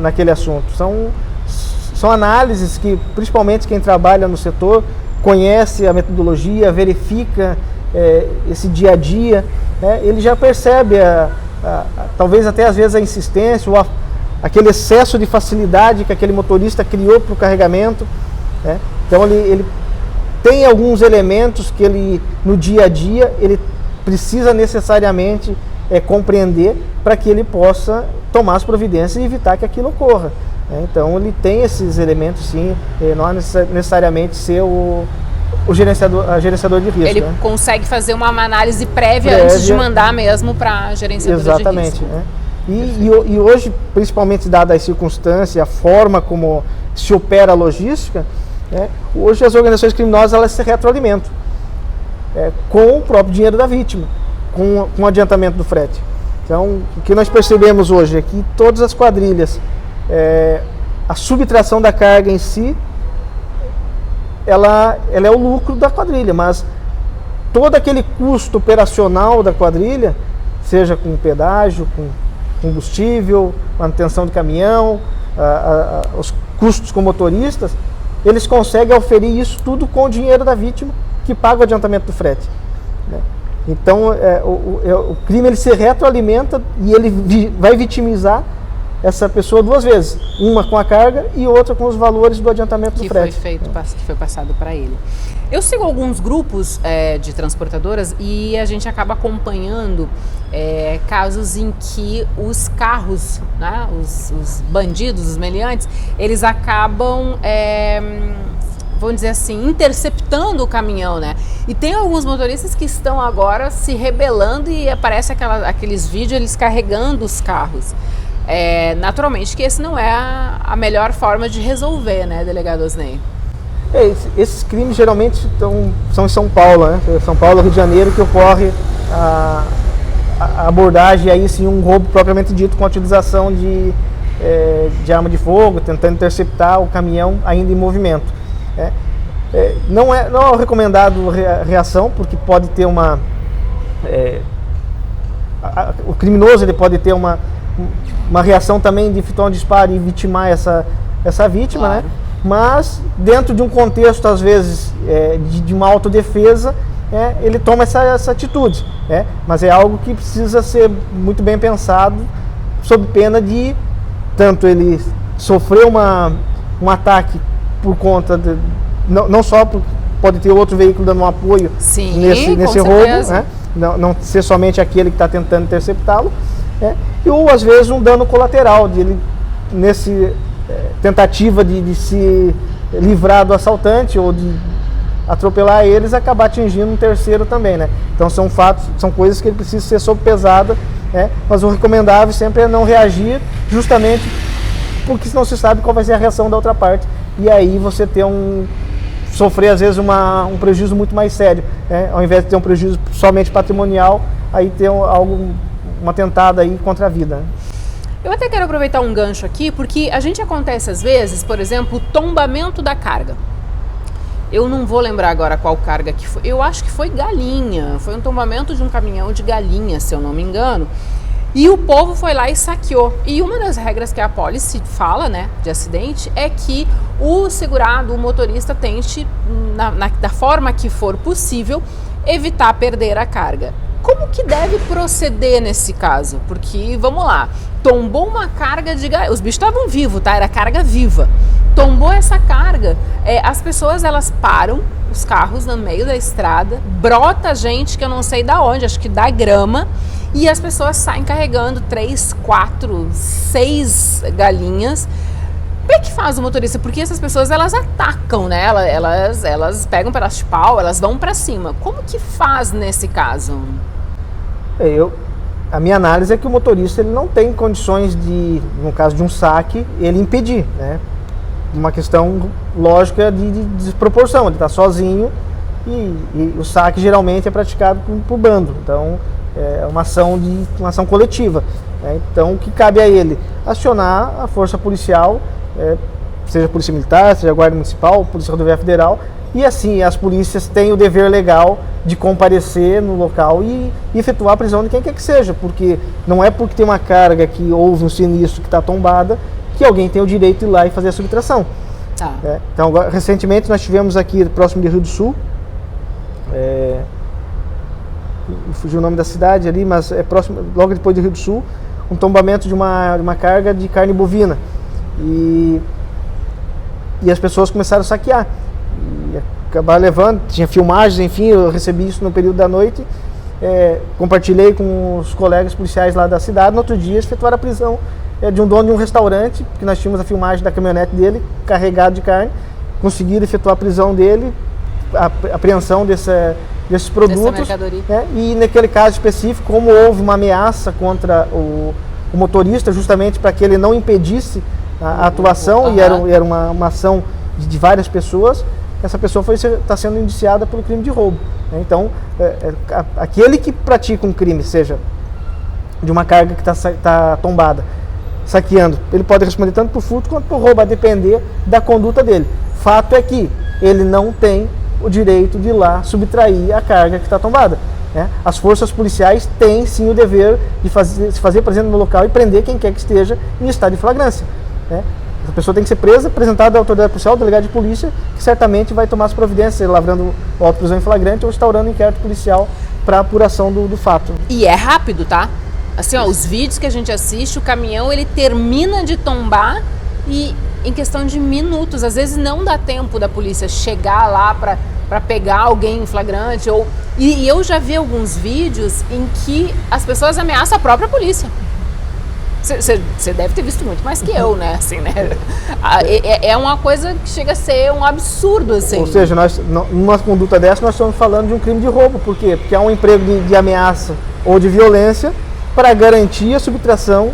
naquele assunto. São análises que, principalmente quem trabalha no setor, conhece a metodologia, verifica esse dia a dia, ele já percebe, talvez até às vezes a insistência ou aquele excesso de facilidade que aquele motorista criou para o carregamento. Então ele tem alguns elementos que ele, no dia a dia, ele precisa necessariamente compreender para que ele possa tomar as providências e evitar que aquilo ocorra. Então ele tem esses elementos, sim, não é necessariamente ser a gerenciador de risco. Ele consegue fazer uma análise prévia antes de mandar mesmo para a gerenciadora de risco. E hoje, principalmente dada as circunstâncias, a forma como se opera a logística, hoje as organizações criminosas elas se retroalimentam com o próprio dinheiro da vítima, com o adiantamento do frete. Então, o que nós percebemos hoje é que todas as quadrilhas, a subtração da carga em si, ela é o lucro da quadrilha, mas todo aquele custo operacional da quadrilha, seja com pedágio, com combustível, manutenção de caminhão, os custos com motoristas, eles conseguem oferir isso tudo com o dinheiro da vítima que paga o adiantamento do frete. Então, o crime ele se retroalimenta e ele vai vitimizar essa pessoa duas vezes, uma com a carga e outra com os valores do adiantamento do frete. Que foi passado para ele. Eu sigo alguns grupos de transportadoras e a gente acaba acompanhando casos em que os carros, né, os bandidos, os meliantes, eles acabam, vamos dizer assim, interceptando o caminhão, né? E tem alguns motoristas que estão agora se rebelando e aparece aqueles vídeos eles carregando os carros. Naturalmente que esse não é a melhor forma de resolver, né, delegado Osnei? Esses crimes geralmente são em São Paulo, né? São Paulo, Rio de Janeiro, que ocorre a abordagem, aí sim, um roubo propriamente dito com a utilização de arma de fogo, tentando interceptar o caminhão ainda em movimento. Não é recomendado reação, porque pode ter o criminoso ele pode ter uma reação também de efetuar um disparo e vitimar essa vítima, claro, né? Mas dentro de um contexto, às vezes, de uma autodefesa, ele toma essa atitude. Mas é algo que precisa ser muito bem pensado, sob pena de tanto ele sofrer um ataque por conta de... Não só pode ter outro veículo dando um apoio nesse roubo, né? Não ser somente aquele que está tentando interceptá-lo, ou às vezes um dano colateral, de ele, nesse tentativa de se livrar do assaltante ou de atropelar eles, acabar atingindo um terceiro também, né? Então são fatos, são coisas que precisam ser sobrepesada, mas o recomendável sempre é não reagir, justamente porque senão se sabe qual vai ser a reação da outra parte, e aí você sofrer às vezes um prejuízo muito mais sério, ao invés de ter um prejuízo somente patrimonial, aí ter um atentado aí contra a vida. Eu até quero aproveitar um gancho aqui, porque a gente acontece às vezes, por exemplo, o tombamento da carga. Eu não vou lembrar agora qual carga que foi. Eu acho que foi galinha. Foi um tombamento de um caminhão de galinha, se eu não me engano. E o povo foi lá e saqueou. E uma das regras que a policy fala, né, de acidente, é que o segurado, o motorista, tente, da forma que for possível, evitar perder a carga. Como que deve proceder nesse caso? Porque, vamos lá, tombou uma carga de galinha. Os bichos estavam vivos, tá? Era carga viva. Tombou essa carga, as pessoas elas param os carros no meio da estrada, brota gente que eu não sei da onde, acho que da grama, e as pessoas saem carregando 3, 4, 6 galinhas. Como é que faz o motorista? Porque essas pessoas elas atacam, né? Elas pegam um pedaço de pau, elas vão para cima. Como que faz nesse caso? A minha análise é que o motorista ele não tem condições de, no caso de um saque, ele impedir, né? Uma questão lógica de desproporção, ele está sozinho e o saque geralmente é praticado por bando, então é uma ação coletiva, né? Então o que cabe a ele? Acionar a força policial, seja a Polícia Militar, seja a Guarda Municipal, Polícia Rodoviária Federal, e assim as polícias têm o dever legal de comparecer no local e efetuar a prisão de quem quer que seja, porque não é porque tem uma carga que houve um sinistro que está tombada que alguém tem o direito de ir lá e fazer a subtração. Tá. Então, recentemente nós tivemos aqui próximo de Rio do Sul, fugiu o nome da cidade ali, mas é próximo, logo depois de Rio do Sul, um tombamento de uma carga de carne bovina e as pessoas começaram a saquear e acabaram levando, tinha filmagens, enfim, eu recebi isso no período da noite, compartilhei com os colegas policiais lá da cidade, no outro dia efetuaram a prisão de um dono de um restaurante, que nós tínhamos a filmagem da caminhonete dele, carregado de carne, conseguiram efetuar a prisão dele, a apreensão desses produtos, e naquele caso específico, como houve uma ameaça contra o motorista, justamente para que ele não impedisse a atuação, e era uma ação de várias pessoas, essa pessoa está sendo indiciada pelo crime de roubo. Então, aquele que pratica um crime, seja de uma carga que está tombada, saqueando, ele pode responder tanto por furto quanto por roubo, a depender da conduta dele. Fato é que ele não tem o direito de ir lá subtrair a carga que está tombada, né? As forças policiais têm sim o dever de se fazer presente no local e prender quem quer que esteja em estado de flagrância, né? A pessoa tem que ser presa, apresentada à autoridade policial, ao delegado de polícia, que certamente vai tomar as providências, lavrando auto-prisão em flagrante ou instaurando um inquérito policial para apuração do fato. E é rápido, tá? Assim, os vídeos que a gente assiste, o caminhão ele termina de tombar e em questão de minutos, às vezes não dá tempo da polícia chegar lá para pegar alguém em flagrante. E eu já vi alguns vídeos em que as pessoas ameaçam a própria polícia. Você deve ter visto muito mais que eu, né? Assim, né? É uma coisa que chega a ser um absurdo, assim. Ou seja, numa conduta dessa, nós estamos falando de um crime de roubo. Por quê? Porque há um emprego de ameaça ou de violência para garantir a subtração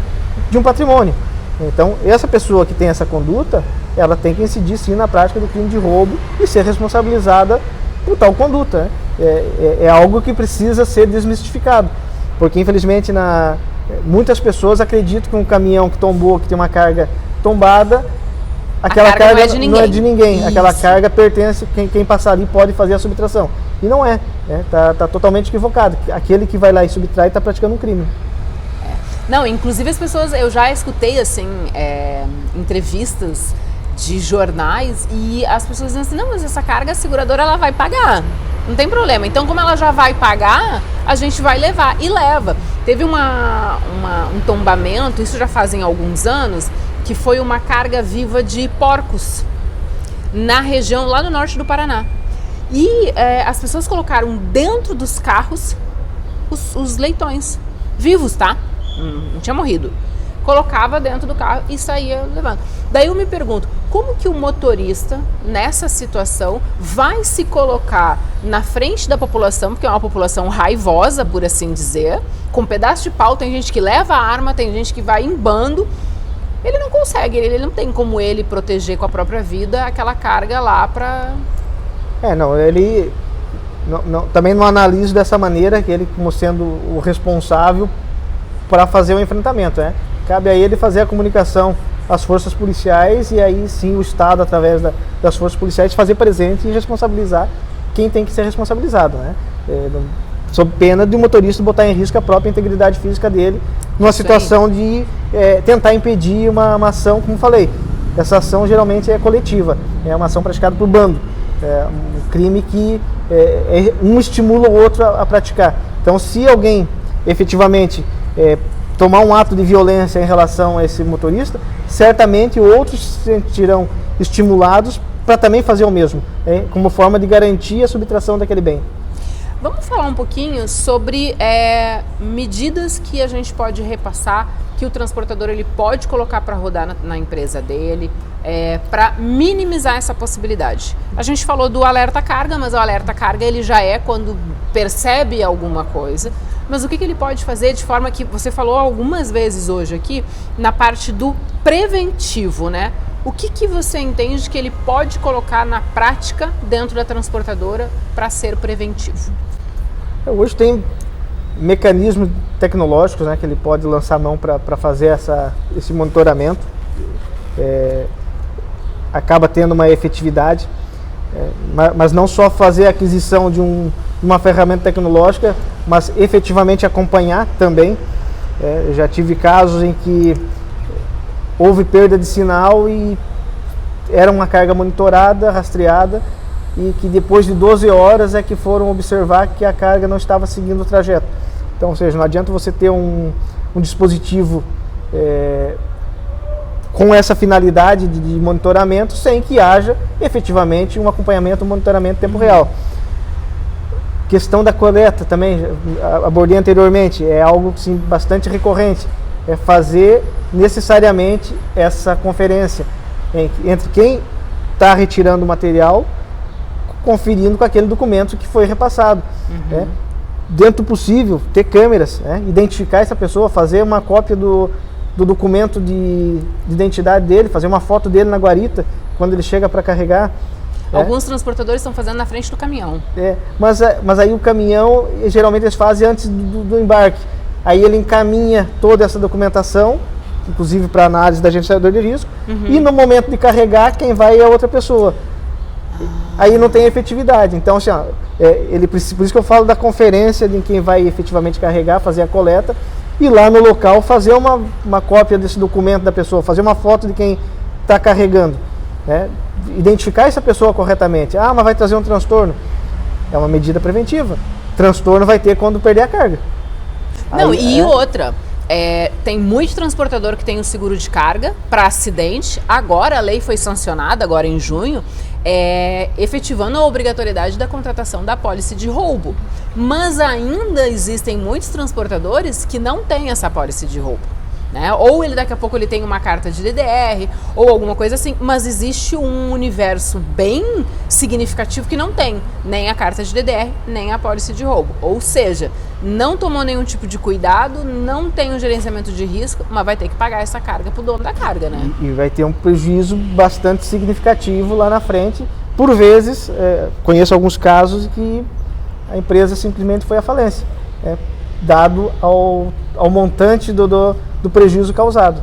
de um patrimônio. Então, essa pessoa que tem essa conduta, ela tem que incidir sim na prática do crime de roubo e ser responsabilizada por tal conduta, né? É algo que precisa ser desmistificado, porque infelizmente muitas pessoas acreditam que um caminhão que tombou, que tem uma carga tombada, aquela carga não é de ninguém. Isso. Aquela carga pertence, quem passar ali pode fazer a subtração. E não é, né? Tá totalmente equivocado. Aquele que vai lá e subtrai está praticando um crime. Não, inclusive as pessoas, eu já escutei assim, entrevistas de jornais e as pessoas dizem assim, não, mas essa carga a seguradora ela vai pagar, não tem problema. Então, como ela já vai pagar, a gente vai levar e leva. Teve um tombamento, isso já fazem alguns anos, que foi uma carga viva de porcos na região lá no norte do Paraná. E as pessoas colocaram dentro dos carros os leitões, vivos, tá? Não tinha morrido. colocava dentro do carro e saía levando. Daí eu me pergunto, como que o motorista, nessa situação, vai se colocar na frente da população, porque é uma população raivosa, por assim dizer, com um pedaço de pau, tem gente que leva a arma, tem gente que vai em bando, ele não consegue, ele não tem como ele proteger com a própria vida aquela carga lá para... ele também não analisa dessa maneira, que ele como sendo o responsável para fazer o enfrentamento, né? Cabe a ele fazer a comunicação às forças policiais e aí sim o Estado, através das forças policiais, fazer presente e responsabilizar quem tem que ser responsabilizado, né? Sob pena de o motorista botar em risco a própria integridade física dele numa situação de tentar impedir uma ação, como falei. Essa ação geralmente é coletiva, é uma ação praticada por bando, é um crime que um estimula o outro a praticar. Então, se alguém efetivamente tomar um ato de violência em relação a esse motorista, certamente outros se sentirão estimulados para também fazer o mesmo, como forma de garantir a subtração daquele bem. Vamos falar um pouquinho sobre medidas que a gente pode repassar, que o transportador ele pode colocar para rodar na empresa dele, para minimizar essa possibilidade. A gente falou do alerta carga, mas o alerta carga ele já é quando percebe alguma coisa. Mas o que ele pode fazer de forma que, você falou algumas vezes hoje aqui, na parte do preventivo, né? O que você entende que ele pode colocar na prática dentro da transportadora para ser preventivo? Hoje tem mecanismos tecnológicos, né, que ele pode lançar a mão para fazer esse monitoramento. Acaba tendo uma efetividade, mas não só fazer a aquisição de uma ferramenta tecnológica, mas efetivamente acompanhar também. Já tive casos em que houve perda de sinal e era uma carga monitorada, rastreada, e que depois de 12 horas é que foram observar que a carga não estava seguindo o trajeto. Então, ou seja, não adianta você ter um dispositivo com essa finalidade de monitoramento sem que haja efetivamente um acompanhamento, um monitoramento em tempo real. Questão da coleta também, abordei anteriormente, é algo sim, bastante recorrente, é fazer necessariamente essa conferência entre quem está retirando o material, conferindo com aquele documento que foi repassado. Dentro do possível, ter câmeras, identificar essa pessoa, fazer uma cópia do documento de identidade dele, fazer uma foto dele na guarita, quando ele chega para carregar. Alguns transportadores estão fazendo na frente do caminhão. Mas aí o caminhão, geralmente eles fazem antes do embarque. Aí ele encaminha toda essa documentação, inclusive para análise da gerenciador de risco, e no momento de carregar, quem vai é a outra pessoa. Aí não tem efetividade. Então, assim, por isso que eu falo da conferência de quem vai efetivamente carregar, fazer a coleta, e lá no local fazer uma cópia desse documento da pessoa, fazer uma foto de quem está carregando, identificar essa pessoa corretamente. Mas vai trazer um transtorno. É uma medida preventiva. Transtorno vai ter quando perder a carga. Não, e outra, tem muito transportador que tem um seguro de carga para acidente. Agora a lei foi sancionada, agora em junho, efetivando a obrigatoriedade da contratação da apólice de roubo. Mas ainda existem muitos transportadores que não têm essa apólice de roubo. Ou daqui a pouco ele tem uma carta de DDR ou alguma coisa assim, mas existe um universo bem significativo que não tem nem a carta de DDR, nem a apólice de roubo. Ou seja, não tomou nenhum tipo de cuidado, não tem um gerenciamento de risco, mas vai ter que pagar essa carga para o dono da carga, né? E vai ter um prejuízo bastante significativo lá na frente. Por vezes, conheço alguns casos que a empresa simplesmente foi à falência, dado ao montante do prejuízo causado,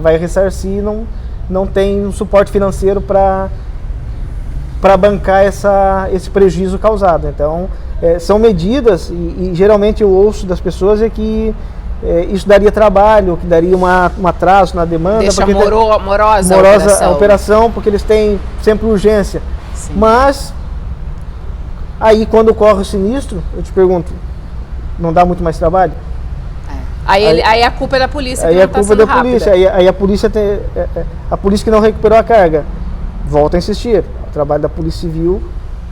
vai ressarcir e não tem um suporte financeiro para bancar esse prejuízo causado. Então, são medidas e geralmente eu ouço das pessoas que isso daria trabalho, que daria um atraso na demanda. Deixa morosa a operação, porque eles têm sempre urgência. Sim. Mas, aí quando ocorre o sinistro, eu te pergunto, não dá muito mais trabalho? Aí a culpa é da polícia que não está sendo rápida. Polícia, aí a polícia a polícia que não recuperou a carga volta a insistir. O trabalho da Polícia Civil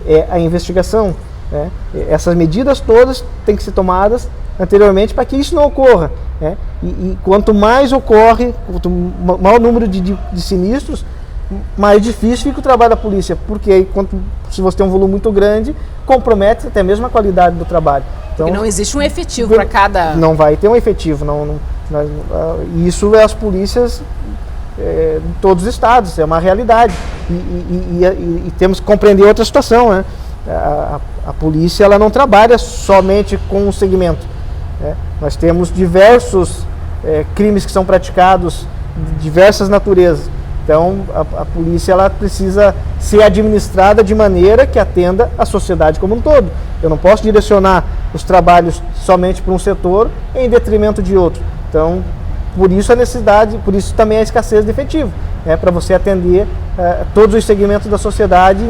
é a investigação. né? Essas medidas todas têm que ser tomadas anteriormente para que isso não ocorra, né? E quanto mais ocorre, quanto maior número de sinistros, mais difícil fica o trabalho da polícia, porque se você tem um volume muito grande, compromete até mesmo a qualidade do trabalho. Então, porque não existe um efetivo para cada... Não vai ter um efetivo. Isso é as polícias em todos os estados, é uma realidade. E temos que compreender outra situação, né? A polícia ela não trabalha somente com um segmento, né? Nós temos diversos crimes que são praticados de diversas naturezas. Então, a polícia ela precisa ser administrada de maneira que atenda a sociedade como um todo. Eu não posso direcionar os trabalhos somente para um setor em detrimento de outro. Então, por isso a necessidade, por isso também a escassez de efetivo, né, para você atender todos os segmentos da sociedade,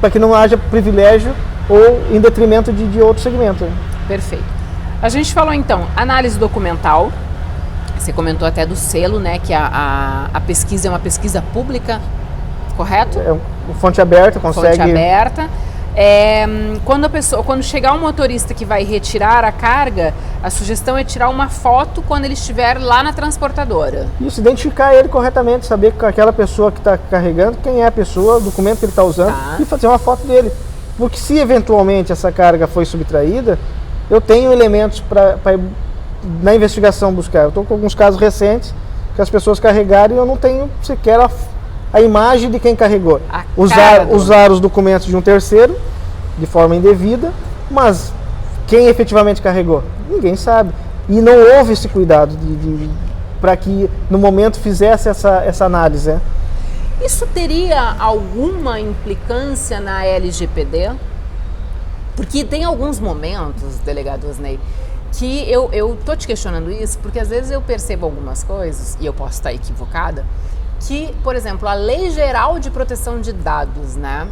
para que não haja privilégio ou em detrimento de outro segmento. Né? Perfeito. A gente falou então análise documental. Você comentou até do selo, né, que a pesquisa é uma pesquisa pública, correto? É fonte aberta, consegue... Fonte aberta. Quando chegar um motorista que vai retirar a carga, a sugestão é tirar uma foto quando ele estiver lá na transportadora. Isso, identificar ele corretamente, saber que aquela pessoa que está carregando, quem é a pessoa, o documento que ele está usando, e fazer uma foto dele. Porque se eventualmente essa carga foi subtraída, eu tenho elementos para na investigação buscar. Eu estou com alguns casos recentes que as pessoas carregaram e eu não tenho sequer a imagem de quem carregou. Usar os documentos de um terceiro de forma indevida, mas quem efetivamente carregou? Ninguém sabe. E não houve esse cuidado para que no momento fizesse essa análise. Né? Isso teria alguma implicância na LGPD? Porque tem alguns momentos, delegado Osnei, que eu tô te questionando isso, porque às vezes eu percebo algumas coisas, e eu posso estar equivocada, que, por exemplo, a Lei Geral de Proteção de Dados, né,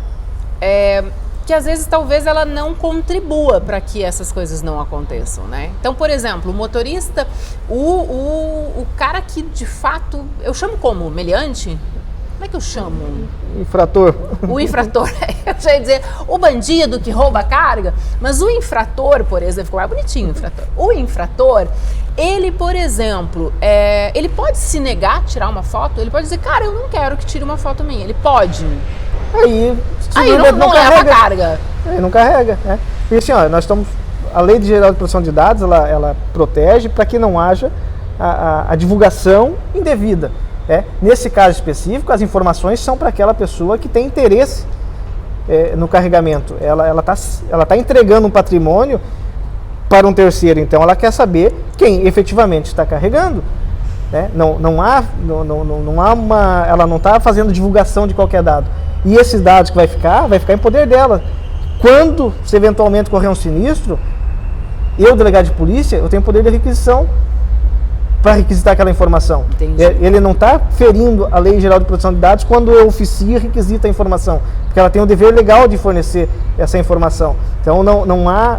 que às vezes talvez ela não contribua para que essas coisas não aconteçam, né? Então, por exemplo, o motorista, o cara que de fato, eu chamo como? Meliante? Como é que eu chamo? Infrator. O infrator, eu já ia dizer o bandido que rouba a carga, mas o infrator, por exemplo, ficou mais bonitinho o infrator. O infrator, ele, por exemplo, ele pode se negar a tirar uma foto, ele pode dizer, cara, eu não quero que tire uma foto minha, ele pode. Aí não leva a carga. Aí não carrega, né? Porque assim, ó, nós estamos, a Lei Geral de Proteção de Dados, ela protege para que não haja a divulgação indevida. Nesse caso específico, as informações são para aquela pessoa que tem interesse no carregamento. Ela tá entregando um patrimônio para um terceiro, então ela quer saber quem efetivamente está carregando. Né? Ela não está fazendo divulgação de qualquer dado. E esses dados que vai ficar em poder dela. Quando, se eventualmente correr um sinistro, eu, delegado de polícia, eu tenho poder de requisição para requisitar aquela informação. Entendi. Ele não está ferindo a Lei Geral de Proteção de Dados quando eu oficio e requisita a informação, porque ela tem o dever legal de fornecer essa informação. Então não há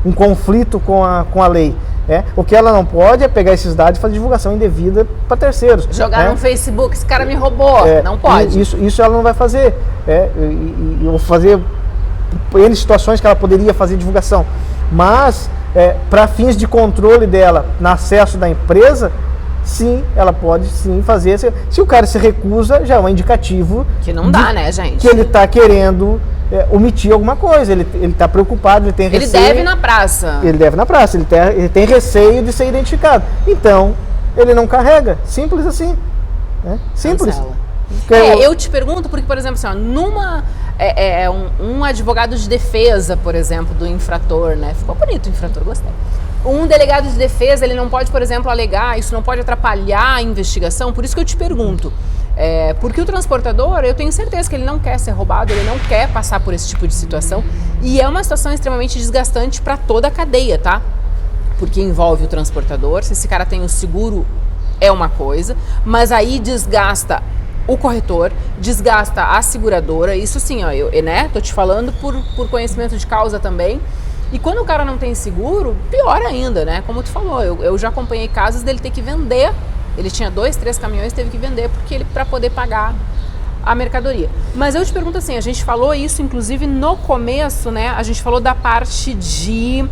um conflito com a lei. O que ela não pode é pegar esses dados e fazer divulgação indevida para terceiros. Jogar no Facebook, esse cara me roubou, não pode. Isso ela não vai fazer. E eu vou fazer N situações que ela poderia fazer divulgação. Mas, para fins de controle dela no acesso da empresa, sim, ela pode sim fazer. Se o cara se recusa, já é um indicativo que não dá, né, gente? Que ele está querendo omitir alguma coisa, ele está preocupado, ele tem receio. Ele deve na praça. Ele deve na praça, ele tem receio de ser identificado. Então, ele não carrega, simples assim. Simples. Eu te pergunto porque, por exemplo, assim, um advogado de defesa, por exemplo, do infrator, né? Ficou bonito o infrator, gostei. Um delegado de defesa, ele não pode, por exemplo, alegar, isso não pode atrapalhar a investigação, por isso que eu te pergunto. Porque o transportador, eu tenho certeza que ele não quer ser roubado, ele não quer passar por esse tipo de situação, e é uma situação extremamente desgastante para toda a cadeia, tá? Porque envolve o transportador, se esse cara tem o seguro, é uma coisa, mas aí desgasta o corretor, desgasta a seguradora, isso sim, tô te falando por conhecimento de causa também. E quando o cara não tem seguro, pior ainda, né? Como tu falou, eu já acompanhei casos dele ter que vender. Ele tinha 2, 3 caminhões, teve que vender para poder pagar a mercadoria. Mas eu te pergunto assim, a gente falou isso inclusive no começo, né? A gente falou da parte de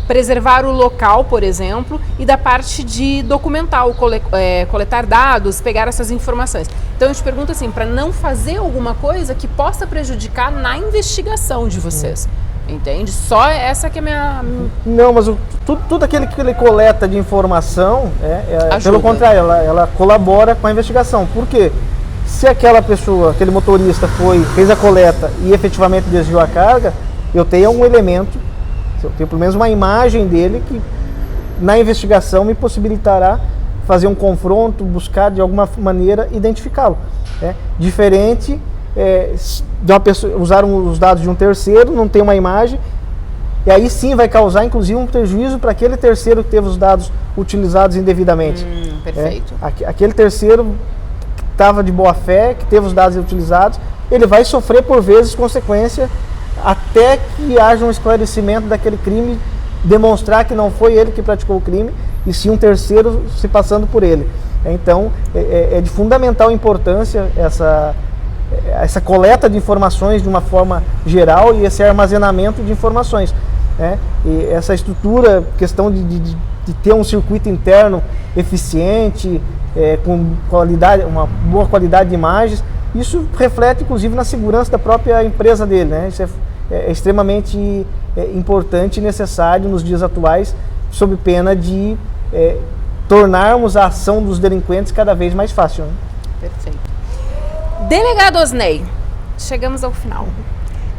preservar o local, por exemplo, e da parte de documentar, coletar dados, pegar essas informações. Então eu te pergunto assim, para não fazer alguma coisa que possa prejudicar na investigação de vocês. Entende? Só essa que é a minha... Não, mas tudo aquilo que ele coleta de informação, pelo contrário, ela colabora com a investigação. Por quê? Se aquela pessoa, aquele motorista fez a coleta e efetivamente desviou a carga, eu tenho um elemento, eu tenho pelo menos uma imagem dele que na investigação me possibilitará fazer um confronto, buscar de alguma maneira identificá-lo. Diferente de uma pessoa usar os dados de um terceiro, não tem uma imagem, e aí sim vai causar inclusive um prejuízo para aquele terceiro que teve os dados utilizados indevidamente. Perfeito. Aquele terceiro que estava de boa fé, que teve os dados utilizados, ele vai sofrer por vezes consequência até que haja um esclarecimento daquele crime, demonstrar que não foi ele que praticou o crime, e sim um terceiro se passando por ele. Então é de fundamental importância essa coleta de informações de uma forma geral e esse armazenamento de informações. E essa estrutura, questão de ter um circuito interno eficiente, com qualidade, uma boa qualidade de imagens, isso reflete inclusive na segurança da própria empresa dele. Isso é extremamente importante e necessário nos dias atuais, sob pena de tornarmos a ação dos delinquentes cada vez mais fácil. Perfeito. Delegado Osney, chegamos ao final.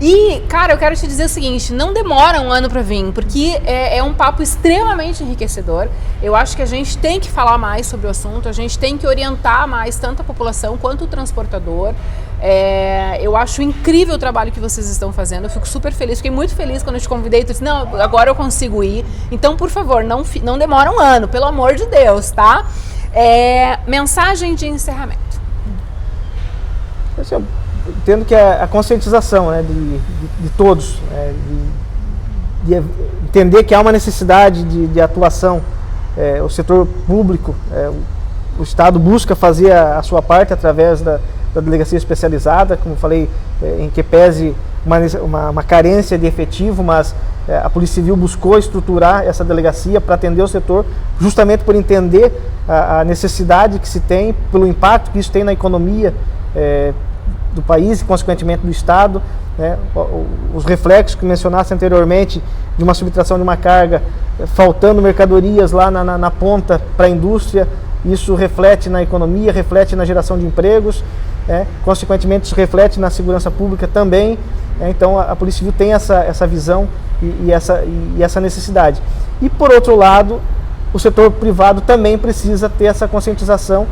E, cara, eu quero te dizer o seguinte, não demora um ano para vir, porque é um papo extremamente enriquecedor. Eu acho que a gente tem que falar mais sobre o assunto, a gente tem que orientar mais tanto a população quanto o transportador. Eu acho incrível o trabalho que vocês estão fazendo, eu fico super feliz, fiquei muito feliz quando eu te convidei, tu disse, não, agora eu consigo ir. Então, por favor, não demora um ano, pelo amor de Deus, tá? Mensagem de encerramento. Eu entendo que a conscientização de todos, de entender que há uma necessidade de atuação, o setor público, o Estado busca fazer a sua parte através da delegacia especializada, como falei, em que pese uma carência de efetivo, mas a Polícia Civil buscou estruturar essa delegacia para atender o setor, justamente por entender a necessidade que se tem, pelo impacto que isso tem na economia do país e, consequentemente, do Estado. Os reflexos que mencionaste anteriormente de uma subtração de uma carga, faltando mercadorias lá na ponta para a indústria, isso reflete na economia, reflete na geração de empregos, consequentemente isso reflete na segurança pública também. Então a Polícia Civil tem essa visão e essa necessidade. E por outro lado, o setor privado também precisa ter essa conscientização,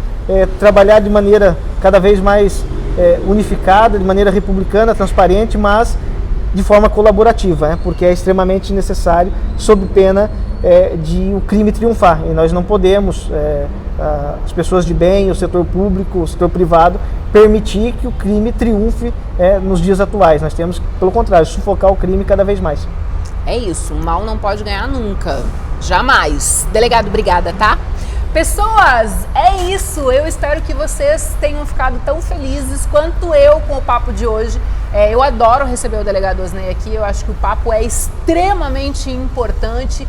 trabalhar de maneira cada vez mais unificada, de maneira republicana, transparente, mas de forma colaborativa, porque é extremamente necessário, sob pena de o crime triunfar. E nós não podemos, as pessoas de bem, o setor público, o setor privado, permitir que o crime triunfe nos dias atuais. Nós temos, pelo contrário, sufocar o crime cada vez mais. É isso, o mal não pode ganhar nunca, jamais. Delegado, obrigada, tá? Pessoas, é isso. Eu espero que vocês tenham ficado tão felizes quanto eu com o papo de hoje. Eu adoro receber o delegado Osney aqui. Eu acho que o papo é extremamente importante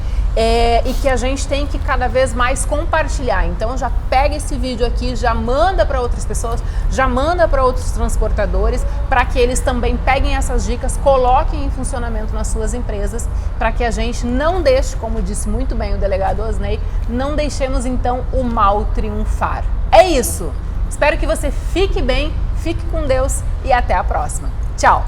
e que a gente tem que cada vez mais compartilhar. Então já pega esse vídeo aqui, já manda para outras pessoas, já manda para outros transportadores, para que eles também peguem essas dicas, coloquem em funcionamento nas suas empresas, para que a gente não deixe, como disse muito bem o delegado Osney, não deixemos então o mal triunfar. É isso. Espero que você fique bem, fique com Deus e até a próxima. Tchau!